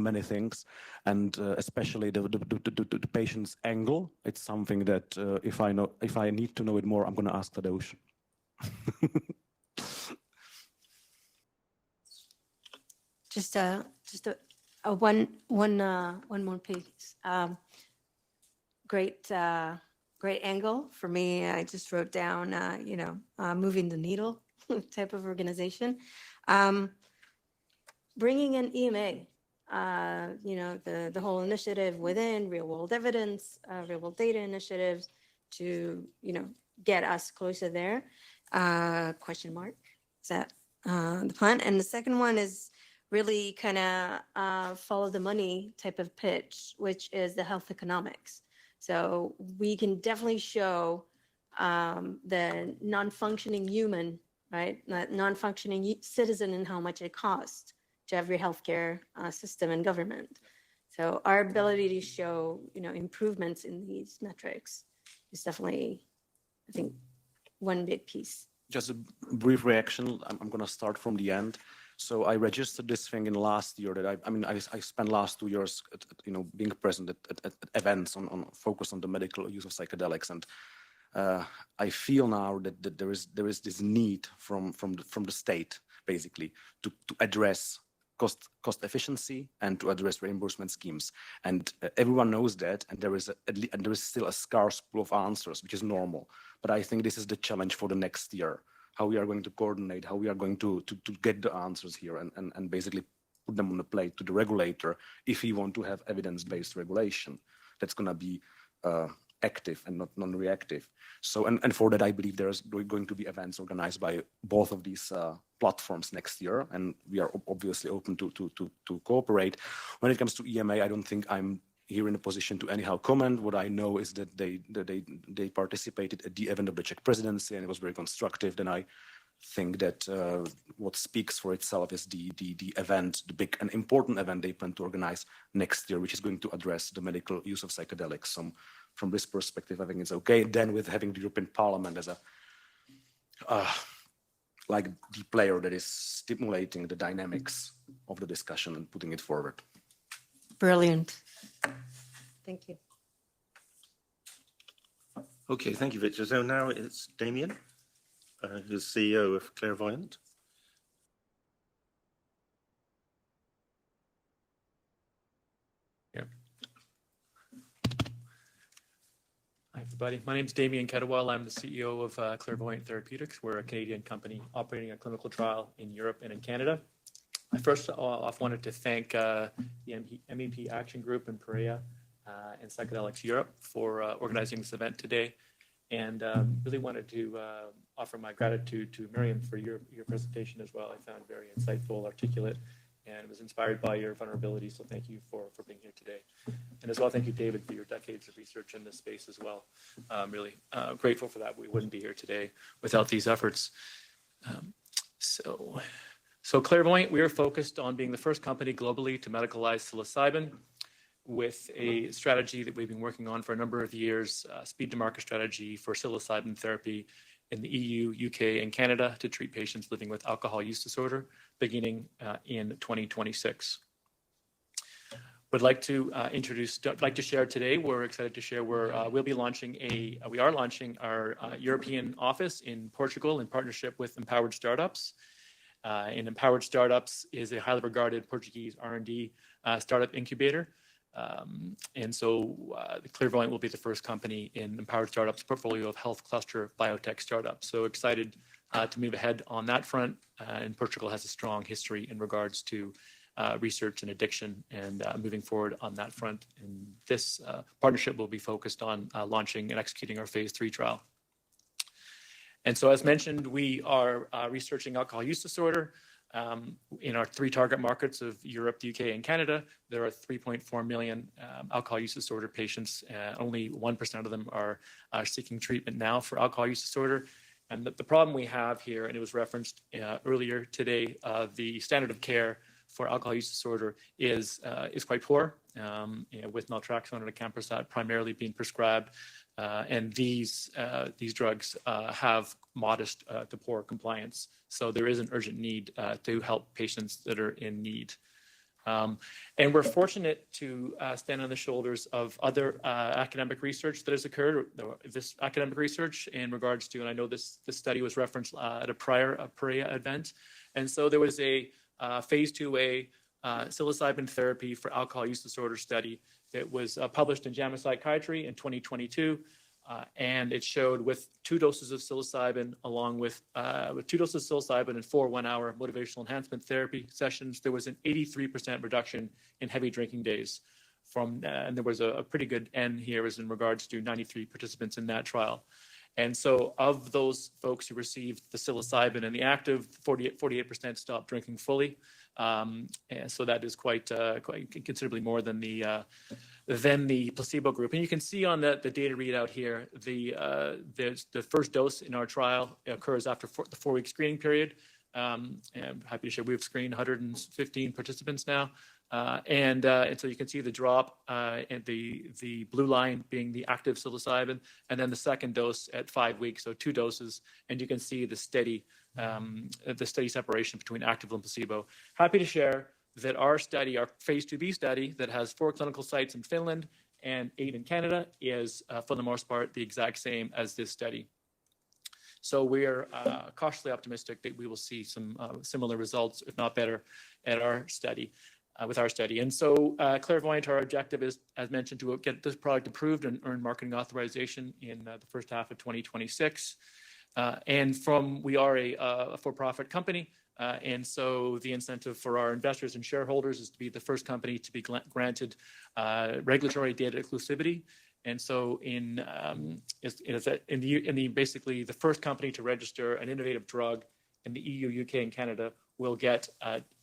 many things, and especially the patient's angle. It's something that if I need to know it more, I'm going to ask Tadeusz. Just one more piece. Great angle for me. I just wrote down, moving the needle type of organization. Bringing in EMA, the whole initiative within real world evidence, real world data initiatives to, get us closer there. Question mark. Is that the plan? And the second one is really kind of follow the money type of pitch, which is the health economics. So we can definitely show the non-functioning human, right? Non-functioning citizen and how much it costs to every healthcare system and government. So our ability to show, improvements in these metrics is definitely, I think, one big piece. Just a brief reaction. I'm going to start from the end. So I registered this thing in last year that I spent last 2 years, being present at events on focus on the medical use of psychedelics, and I feel now that there is this need from the state basically to address cost efficiency and to address reimbursement schemes, and everyone knows that, and there is still a scarce pool of answers, which is normal. But I think this is the challenge for the next year. How we are going to coordinate, how we are going to get the answers here and basically put them on the plate to the regulator if we want to have evidence-based regulation that's going to be active and not non-reactive. So, and for that, I believe there's going to be events organized by both of these platforms next year, and we are obviously open to cooperate. When it comes to EMA, I don't think I'm here in a position to anyhow comment. What I know is that they participated at the event of the Czech presidency, and it was very constructive. Then I think that what speaks for itself is the event, the big and important event they plan to organize next year, which is going to address the medical use of psychedelics. So from this perspective, I think it's okay. Then with having the European Parliament as a like the player that is stimulating the dynamics of the discussion and putting it forward. Brilliant. Thank you. Okay, thank you, Victor. So now it's Damien, who's CEO of Clairvoyant. everybody. My name is Damien Kedawal. I'm the CEO of Clairvoyant Therapeutics. We're a Canadian company operating a clinical trial in Europe and in Canada. I first off wanted to thank the MEP Action Group in Perea and Psychedelics Europe for organizing this event today. And really wanted to offer my gratitude to Miriam for your presentation as well. I found very insightful, articulate, and was inspired by your vulnerability. So thank you for being here today. And as well, thank you, David, for your decades of research in this space as well. Really grateful for that. We wouldn't be here today without these efforts. So Clairvoyant, we are focused on being the first company globally to medicalize psilocybin with a strategy that we've been working on for a number of years, speed to market strategy for psilocybin therapy in the EU, UK, and Canada to treat patients living with alcohol use disorder beginning in 2026. Would like to share today, we're excited to share we are launching our European office in Portugal in partnership with Empowered Startups. And Empowered Startups is a highly regarded Portuguese R&D startup incubator. And so Clairvoyant will be the first company in Empowered Startups portfolio of health cluster biotech startups. So excited to move ahead on that front. And Portugal has a strong history in regards to research and addiction and moving forward on that front. And this partnership will be focused on launching and executing our phase 3 trial. And so as mentioned, we are researching alcohol use disorder. In our 3 target markets of Europe, the UK, and Canada, there are 3.4 million alcohol use disorder patients. Only 1% of them are seeking treatment now for alcohol use disorder. And the problem we have here, and it was referenced earlier today, the standard of care for alcohol use disorder is quite poor, with naltrexone and acamprosate primarily being prescribed. And these drugs have modest to poor compliance. So there is an urgent need to help patients that are in need. And we're fortunate to stand on the shoulders of other academic research that has occurred. This academic research in regards to, and I know this study was referenced at a prior Perea event. And so there was a phase 2A psilocybin therapy for alcohol use disorder study that was published in JAMA Psychiatry in 2022. And it showed with 2 doses of psilocybin, along with 2 doses of psilocybin and 4 one-hour motivational enhancement therapy sessions, there was an 83% reduction in heavy drinking days. And there was a pretty good N here as in regards to 93 participants in that trial. And so of those folks who received the psilocybin and the active, 48% stopped drinking fully. And so that is quite considerably more than the placebo group. And you can see on the data readout here, the first dose in our trial occurs after the 4-week screening period. And I'm happy to share we've screened 115 participants now. And so you can see the drop and the blue line being the active psilocybin, and then the second dose at 5 weeks, so 2 doses, and you can see the steady separation between active and placebo. Happy to share that our study, our phase 2B study that has 4 clinical sites in Finland and 8 in Canada is for the most part the exact same as this study. So we're cautiously optimistic that we will see some similar results, if not better, at our study. With our study. And so Clairvoyant, our objective is, as mentioned, to get this product approved and earn marketing authorization in the first half of 2026. We are a for-profit company. And so the incentive for our investors and shareholders is to be the first company to be granted regulatory data exclusivity. And so basically the first company to register an innovative drug in the EU, UK, and Canada will get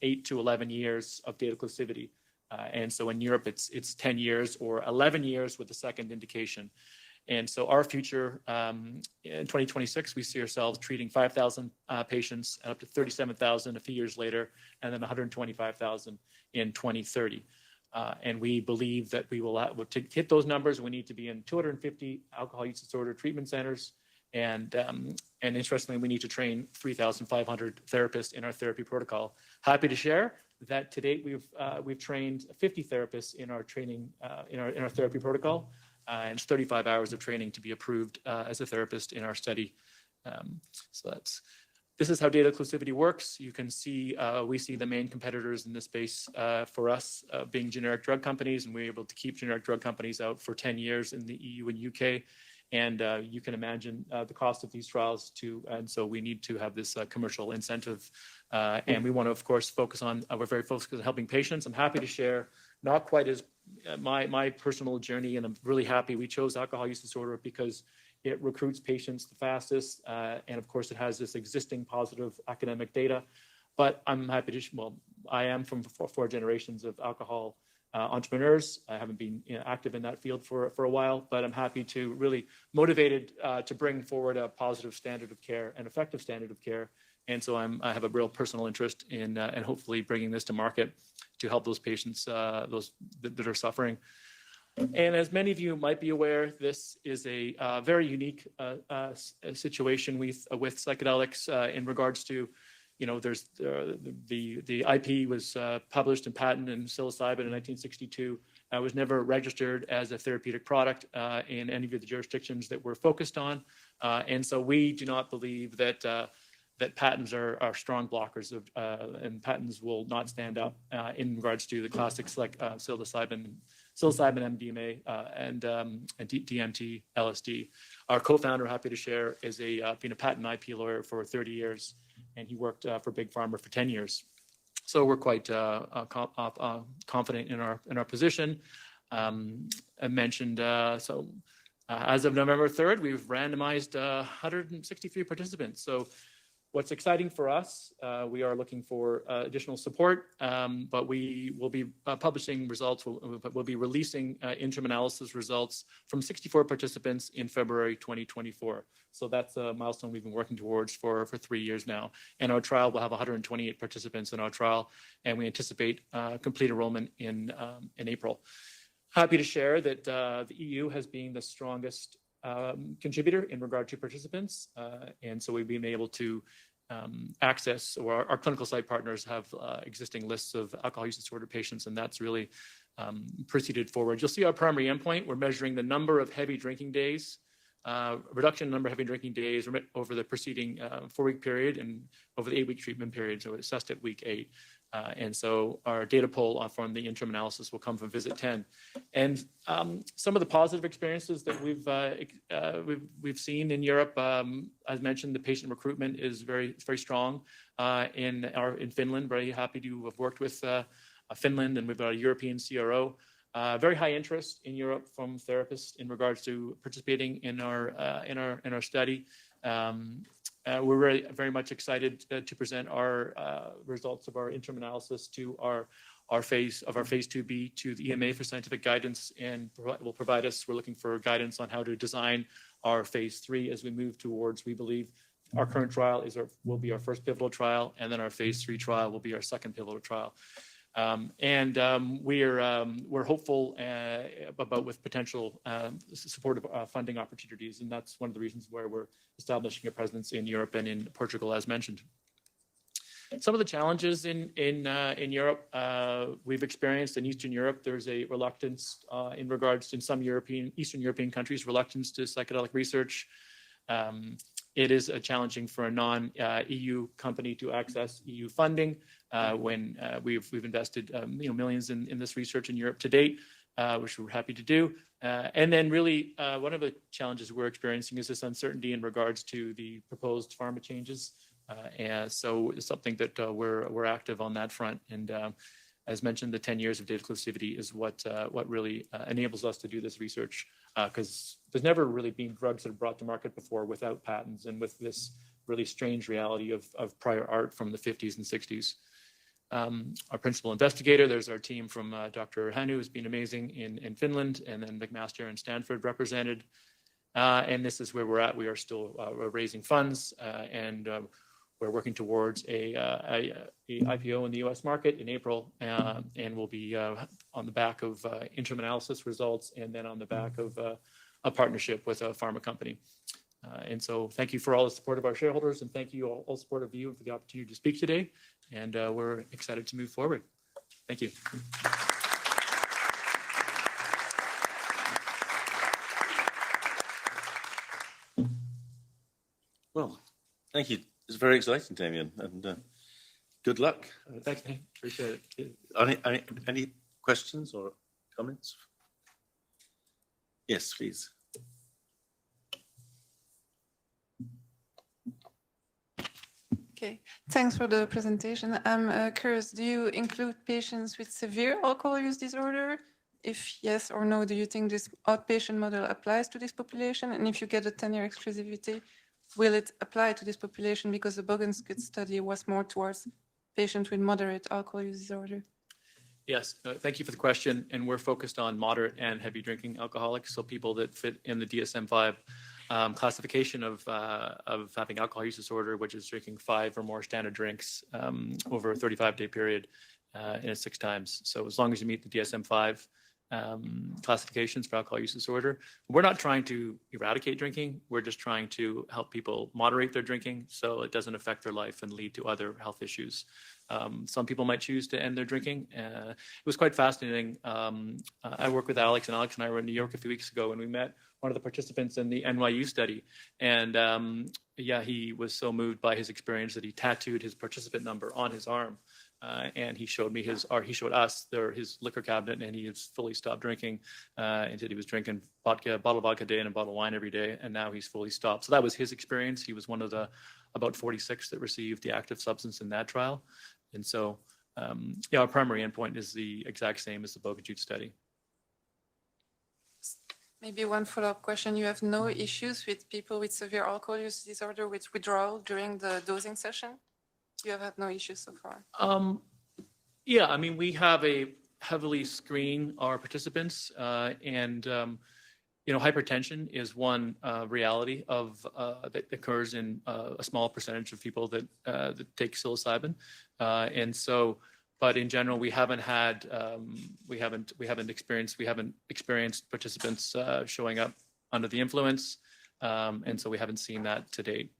8 to 11 years of data exclusivity. And so in Europe, it's 10 years or 11 years with the second indication. And so our future in 2026, we see ourselves treating 5,000 patients and up to 37,000 a few years later, and then 125,000 in 2030. And we believe that we will to hit those numbers, we need to be in 250 alcohol use disorder treatment centers. And interestingly, we need to train 3,500 therapists in our therapy protocol. Happy to share that to date we've trained 50 therapists in our training in our therapy protocol, and it's 35 hours of training to be approved as a therapist in our study. This is how data exclusivity works. You can see we see the main competitors in this space for us being generic drug companies, and we're able to keep generic drug companies out for 10 years in the EU and UK. And you can imagine the cost of these trials too. And so we need to have this commercial incentive. And we want to, of course, focus on, we're very focused on helping patients. I'm happy to share, not quite as my personal journey, and I'm really happy we chose alcohol use disorder because it recruits patients the fastest. And of course, it has this existing positive academic data. But I'm happy to, well, I am from four generations of alcohol entrepreneurs. I haven't been active in that field for a while, but I'm happy to really motivated to bring forward a positive standard of care, an effective standard of care. And so I have a real personal interest in and hopefully bringing this to market to help those patients, those that are suffering. And as many of you might be aware, this is a very unique situation with psychedelics in regards to, you know, there's the IP was published and patented in psilocybin in 1962. Was never registered as a therapeutic product in any of the jurisdictions that we're focused on. And so we do not believe that that patents are strong blockers of, and patents will not stand up in regards to the classics like psilocybin, MDMA, and DMT, LSD. Our co-founder, happy to share, is been a patent IP lawyer for 30 years, and he worked for Big Pharma for 10 years. So we're quite confident in our position. I mentioned as of November 3rd, we've randomized 163 participants. So what's exciting for us, we are looking for additional support, but we will be publishing results, we'll be releasing interim analysis results from 64 participants in February 2024. So that's a milestone we've been working towards for 3 years now. And our trial will have 128 participants in our trial, and we anticipate complete enrollment in April. Happy to share that the EU has been the strongest contributor in regard to participants. And so we've been able to access, or our clinical site partners have existing lists of alcohol use disorder patients, and that's really proceeded forward. You'll see our primary endpoint. We're measuring the number of heavy drinking days, reduction in number of heavy drinking days over the preceding 4-week period and over the 8-week treatment period. So it's assessed at week 8. And so our data pull from the interim analysis will come from visit 10. And some of the positive experiences that we've seen in Europe, as mentioned, the patient recruitment is very strong in Finland. Very happy to have worked with Finland, and we've got a European CRO. Very high interest in Europe from therapists in regards to participating in our study. We're very much excited to present our results of our interim analysis to our phase 2B to the EMA for scientific guidance, and we're looking for guidance on how to design our phase 3 as we move towards, we believe, our current trial will be our first pivotal trial, and then our phase 3 trial will be our second pivotal trial. We're hopeful about with potential supportive funding opportunities, and that's one of the reasons why we're establishing a presence in Europe and in Portugal, as mentioned. Some of the challenges in Europe we've experienced in Eastern Europe. There's a reluctance in regards to some Eastern European countries, reluctance to psychedelic research. It is challenging for a non-EU company to access EU funding when we've invested millions in this research in Europe to date, which we're happy to do. And then really one of the challenges we're experiencing is this uncertainty in regards to the proposed pharma changes. And so it's something that we're active on that front. And as mentioned, the 10 years of data exclusivity is what really enables us to do this research, because there's never really been drugs that are brought to market before without patents and with this really strange reality of prior art from the 50s and 60s. Our principal investigator, there's our team from Dr. Hanu, who's been amazing in Finland, and then McMaster and Stanford represented. And this is where we're at. We are still raising funds, and we're working towards a IPO in the U.S. market in April, and we'll be on the back of interim analysis results, and then on the back of a partnership with a pharma company. And so thank you for all the support of our shareholders, and thank you all support of you for the opportunity to speak today. And we're excited to move forward. Thank you. Well, thank you. It's very exciting, Damien, and good luck. Thanks, man. Appreciate it. Any questions or comments? Yes, please. Okay, thanks for the presentation. I'm curious, do you include patients with severe alcohol use disorder? If yes or no, do you think this outpatient model applies to this population? And if you get a 10-year exclusivity, will it apply to this population? Because the Bogenskut study was more towards patients with moderate alcohol use disorder. Yes, thank you for the question. And we're focused on moderate and heavy drinking alcoholics, so people that fit in the DSM-5 classification of having alcohol use disorder, which is drinking 5 or more standard drinks over a 35-day period in 6 times. So as long as you meet the DSM-5 classifications for alcohol use disorder, we're not trying to eradicate drinking. We're just trying to help people moderate their drinking so it doesn't affect their life and lead to other health issues. Some people might choose to end their drinking. It was quite fascinating. I worked with Alex, and Alex and I were in New York a few weeks ago, and we met one of the participants in the NYU study. And yeah, he was so moved by his experience that he tattooed his participant number on his arm. And he showed me he showed us his liquor cabinet, and he has fully stopped drinking. And said he was drinking a bottle of vodka a day and a bottle of wine every day, and now he's fully stopped. So that was his experience. He was one of the about 46 that received the active substance in that trial. And so, yeah, our primary endpoint is the exact same as the Bogenskut study. Maybe one follow-up question. You have no issues with people with severe alcohol use disorder with withdrawal during the dosing session? You have had no issues so far? Yeah, I mean, we have a heavily screen our participants, and you know, hypertension is one reality of that occurs in a small percentage of people that take psilocybin, and so. But in general, we haven't experienced participants showing up under the influence, and so we haven't seen that to date.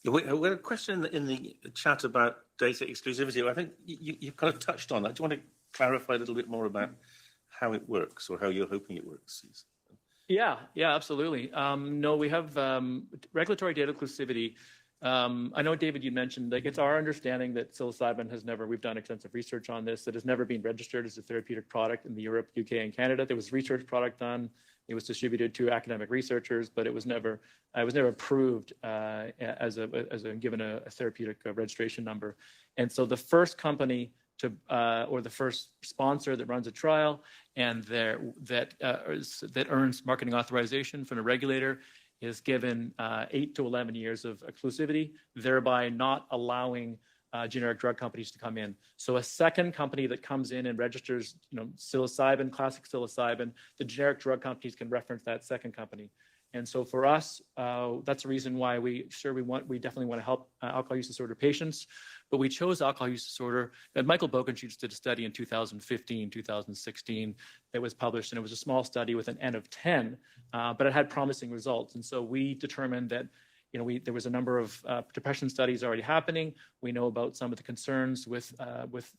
We had a question in the chat about data exclusivity. I think you've kind of touched on that. Do you want to clarify a little bit more about how it works or how you're hoping it works? Yeah, absolutely. No, we have regulatory data exclusivity. I know, David, you mentioned, like, it's our understanding that psilocybin we've done extensive research on this, that has never been registered as a therapeutic product in the Europe, UK, and Canada. There was research product done. It was distributed to academic researchers, but it was never approved given a therapeutic registration number. And so the first company or the first sponsor that runs a trial and that earns marketing authorization from a regulator is given 8 to 11 years of exclusivity, thereby not allowing generic drug companies to come in. So a second company that comes in and registers, psilocybin, classic psilocybin, the generic drug companies can reference that second company. And so for us, that's the reason why we definitely want to help alcohol use disorder patients. But we chose alcohol use disorder. And Michael Bogenskut did a study in 2015, 2016 that was published, and it was a small study with an N of 10, but it had promising results. And so we determined that there was a number of depression studies already happening. We know about some of the concerns with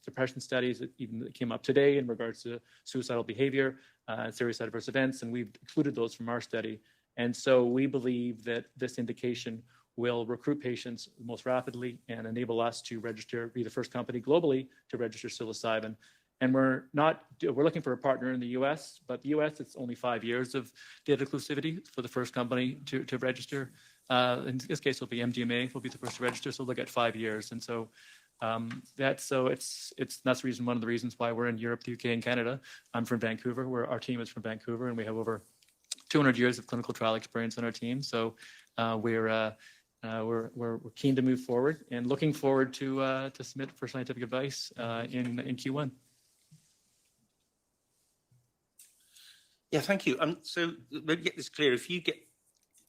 depression studies that came up today in regards to suicidal behavior and serious adverse events, and we've excluded those from our study. And so we believe that this indication will recruit patients most rapidly and enable us to be the first company globally to register psilocybin. And we're looking for a partner in the US, but the US, it's only 5 years of data exclusivity for the first company to register. In this case, it'll be MDMA will be the first to register, so they'll get 5 years. And so that's one of the reasons why we're in Europe, the UK, and Canada. I'm from Vancouver. Our team is from Vancouver, and we have over 200 years of clinical trial experience on our team. So we're keen to move forward and looking forward to submit for scientific advice in Q1. Yeah, thank you. So let me get this clear. If you get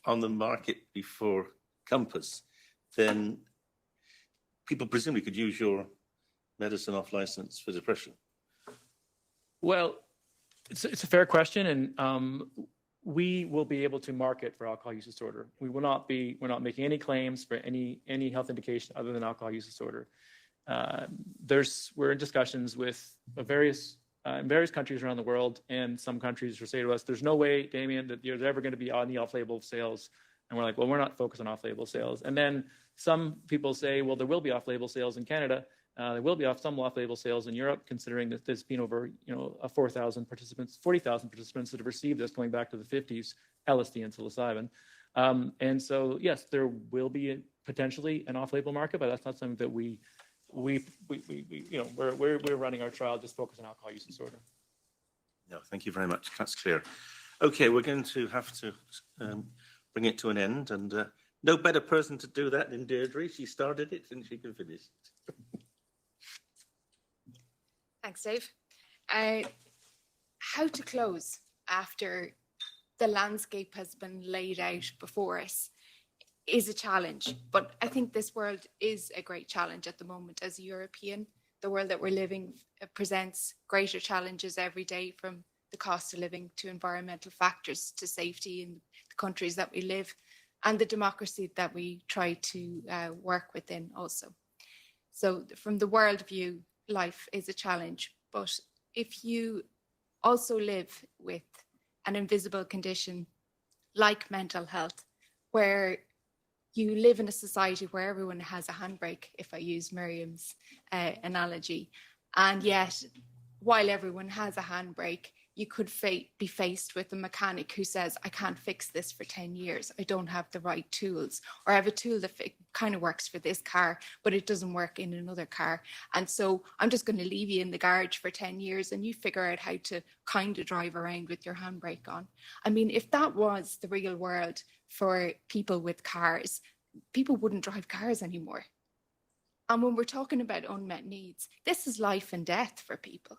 on the market before Compass, then people presumably could use your medicine off license for depression. Well, it's a fair question, and we will be able to market for alcohol use disorder. We're not making any claims for any health indication other than alcohol use disorder. We're in discussions with various countries around the world, and some countries will say to us, "There's no way, Damien, that there's ever going to be any off-label sales." And we're like, "Well, we're not focused on off-label sales." And then some people say, "Well, there will be off-label sales in Canada," There will be some off-label sales in Europe, considering that there's been over 40,000 participants that have received this going back to the 50s, LSD and psilocybin. And so, yes, there will be potentially an off-label market, but that's not something that we're running our trial just focused on alcohol use disorder. No, thank you very much. That's clear. Okay, we're going to have to bring it to an end, and no better person to do that than Deirdre. She started it and she can finish it. Thanks, Dave. How to close after the landscape has been laid out before us is a challenge, but I think this world is a great challenge at the moment. As a European, the world that we're living presents greater challenges every day, from the cost of living to environmental factors to safety in the countries that we live, and the democracy that we try to work within also. So from the world view, life is a challenge, but if you also live with an invisible condition like mental health, where you live in a society where everyone has a handbrake, if I use Miriam's analogy, and yet while everyone has a handbrake, you could be faced with a mechanic who says, I can't fix this for 10 years. I don't have the right tools, or I have a tool that kind of works for this car, but it doesn't work in another car. And so I'm just going to leave you in the garage for 10 years and you figure out how to kind of drive around with your handbrake on. I mean, if that was the real world for people with cars, people wouldn't drive cars anymore. And when we're talking about unmet needs, this is life and death for people.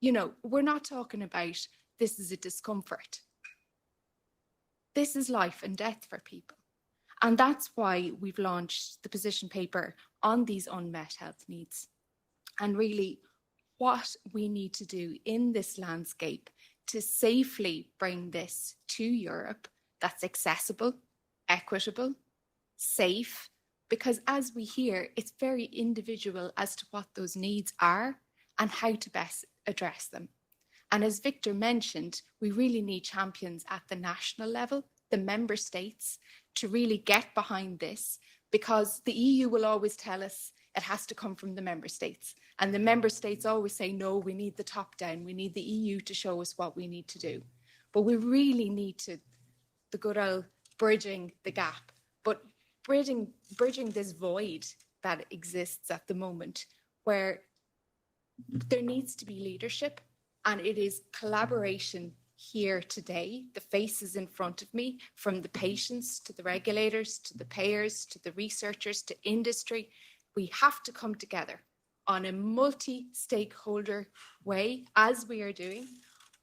You know, we're not talking about this is a discomfort. This is life and death for people. And that's why we've launched the position paper on these unmet health needs, and really what we need to do in this landscape to safely bring this to Europe that's accessible, equitable, safe, because as we hear, it's very individual as to what those needs are and how to best address them. And as Victor mentioned, we really need champions at the national level, the member states, to really get behind this, because the EU will always tell us it has to come from the member states. And the member states always say, no, we need the top down. We need the EU to show us what we need to do. But we really need to, the good old bridging the gap, but bridging this void that exists at the moment, where there needs to be leadership, and it is collaboration here today. The faces in front of me, from the patients to the regulators, to the payers, to the researchers, to industry, we have to come together on a multi-stakeholder way, as we are doing,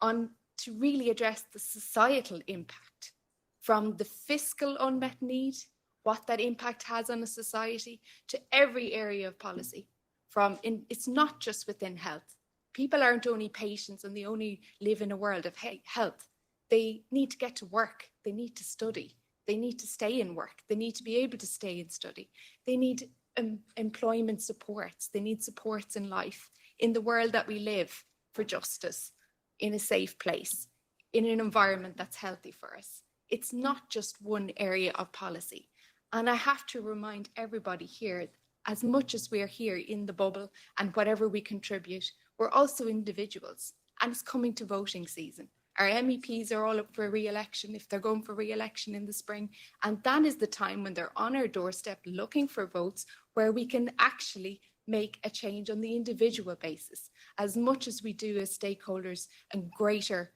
to really address the societal impact, from the fiscal unmet need, what that impact has on a society, to every area of policy. It's not just within health. People aren't only patients and they only live in a world of health. They need to get to work. They need to study. They need to stay in work. They need to be able to stay and study. They need employment supports. They need supports in life, in the world that we live, for justice, in a safe place, in an environment that's healthy for us. It's not just one area of policy. And I have to remind everybody here, as much as we're here in the bubble and whatever we contribute, we're also individuals, and it's coming to voting season. Our MEPs are all up for re-election if they're going for re-election in the spring, and that is the time when they're on our doorstep looking for votes where we can actually make a change on the individual basis, as much as we do as stakeholders and greater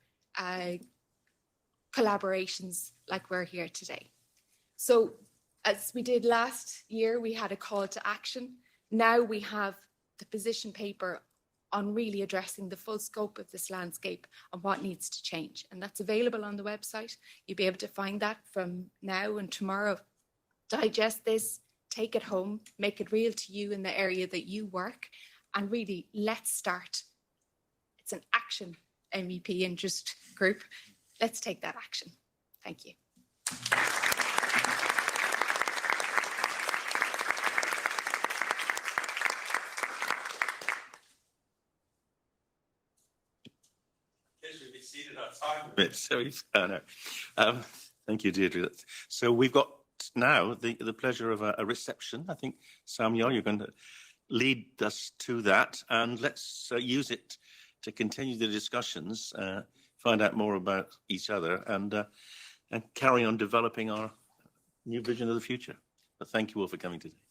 collaborations like we're here today. So as we did last year, we had a call to action. Now we have the position paper on really addressing the full scope of this landscape and what needs to change. And that's available on the website. You'll be able to find that from now and tomorrow. Digest this, take it home, make it real to you in the area that you work, and really let's start. It's an action MEP interest group. Let's take that action. Thank you. We've exceeded our time a bit, so thank you, Deirdre. So we've got now the pleasure of a reception. I think, Samuel, you're going to lead us to that, and let's use it to continue the discussions, find out more about each other, and carry on developing our new vision of the future. But thank you all for coming today.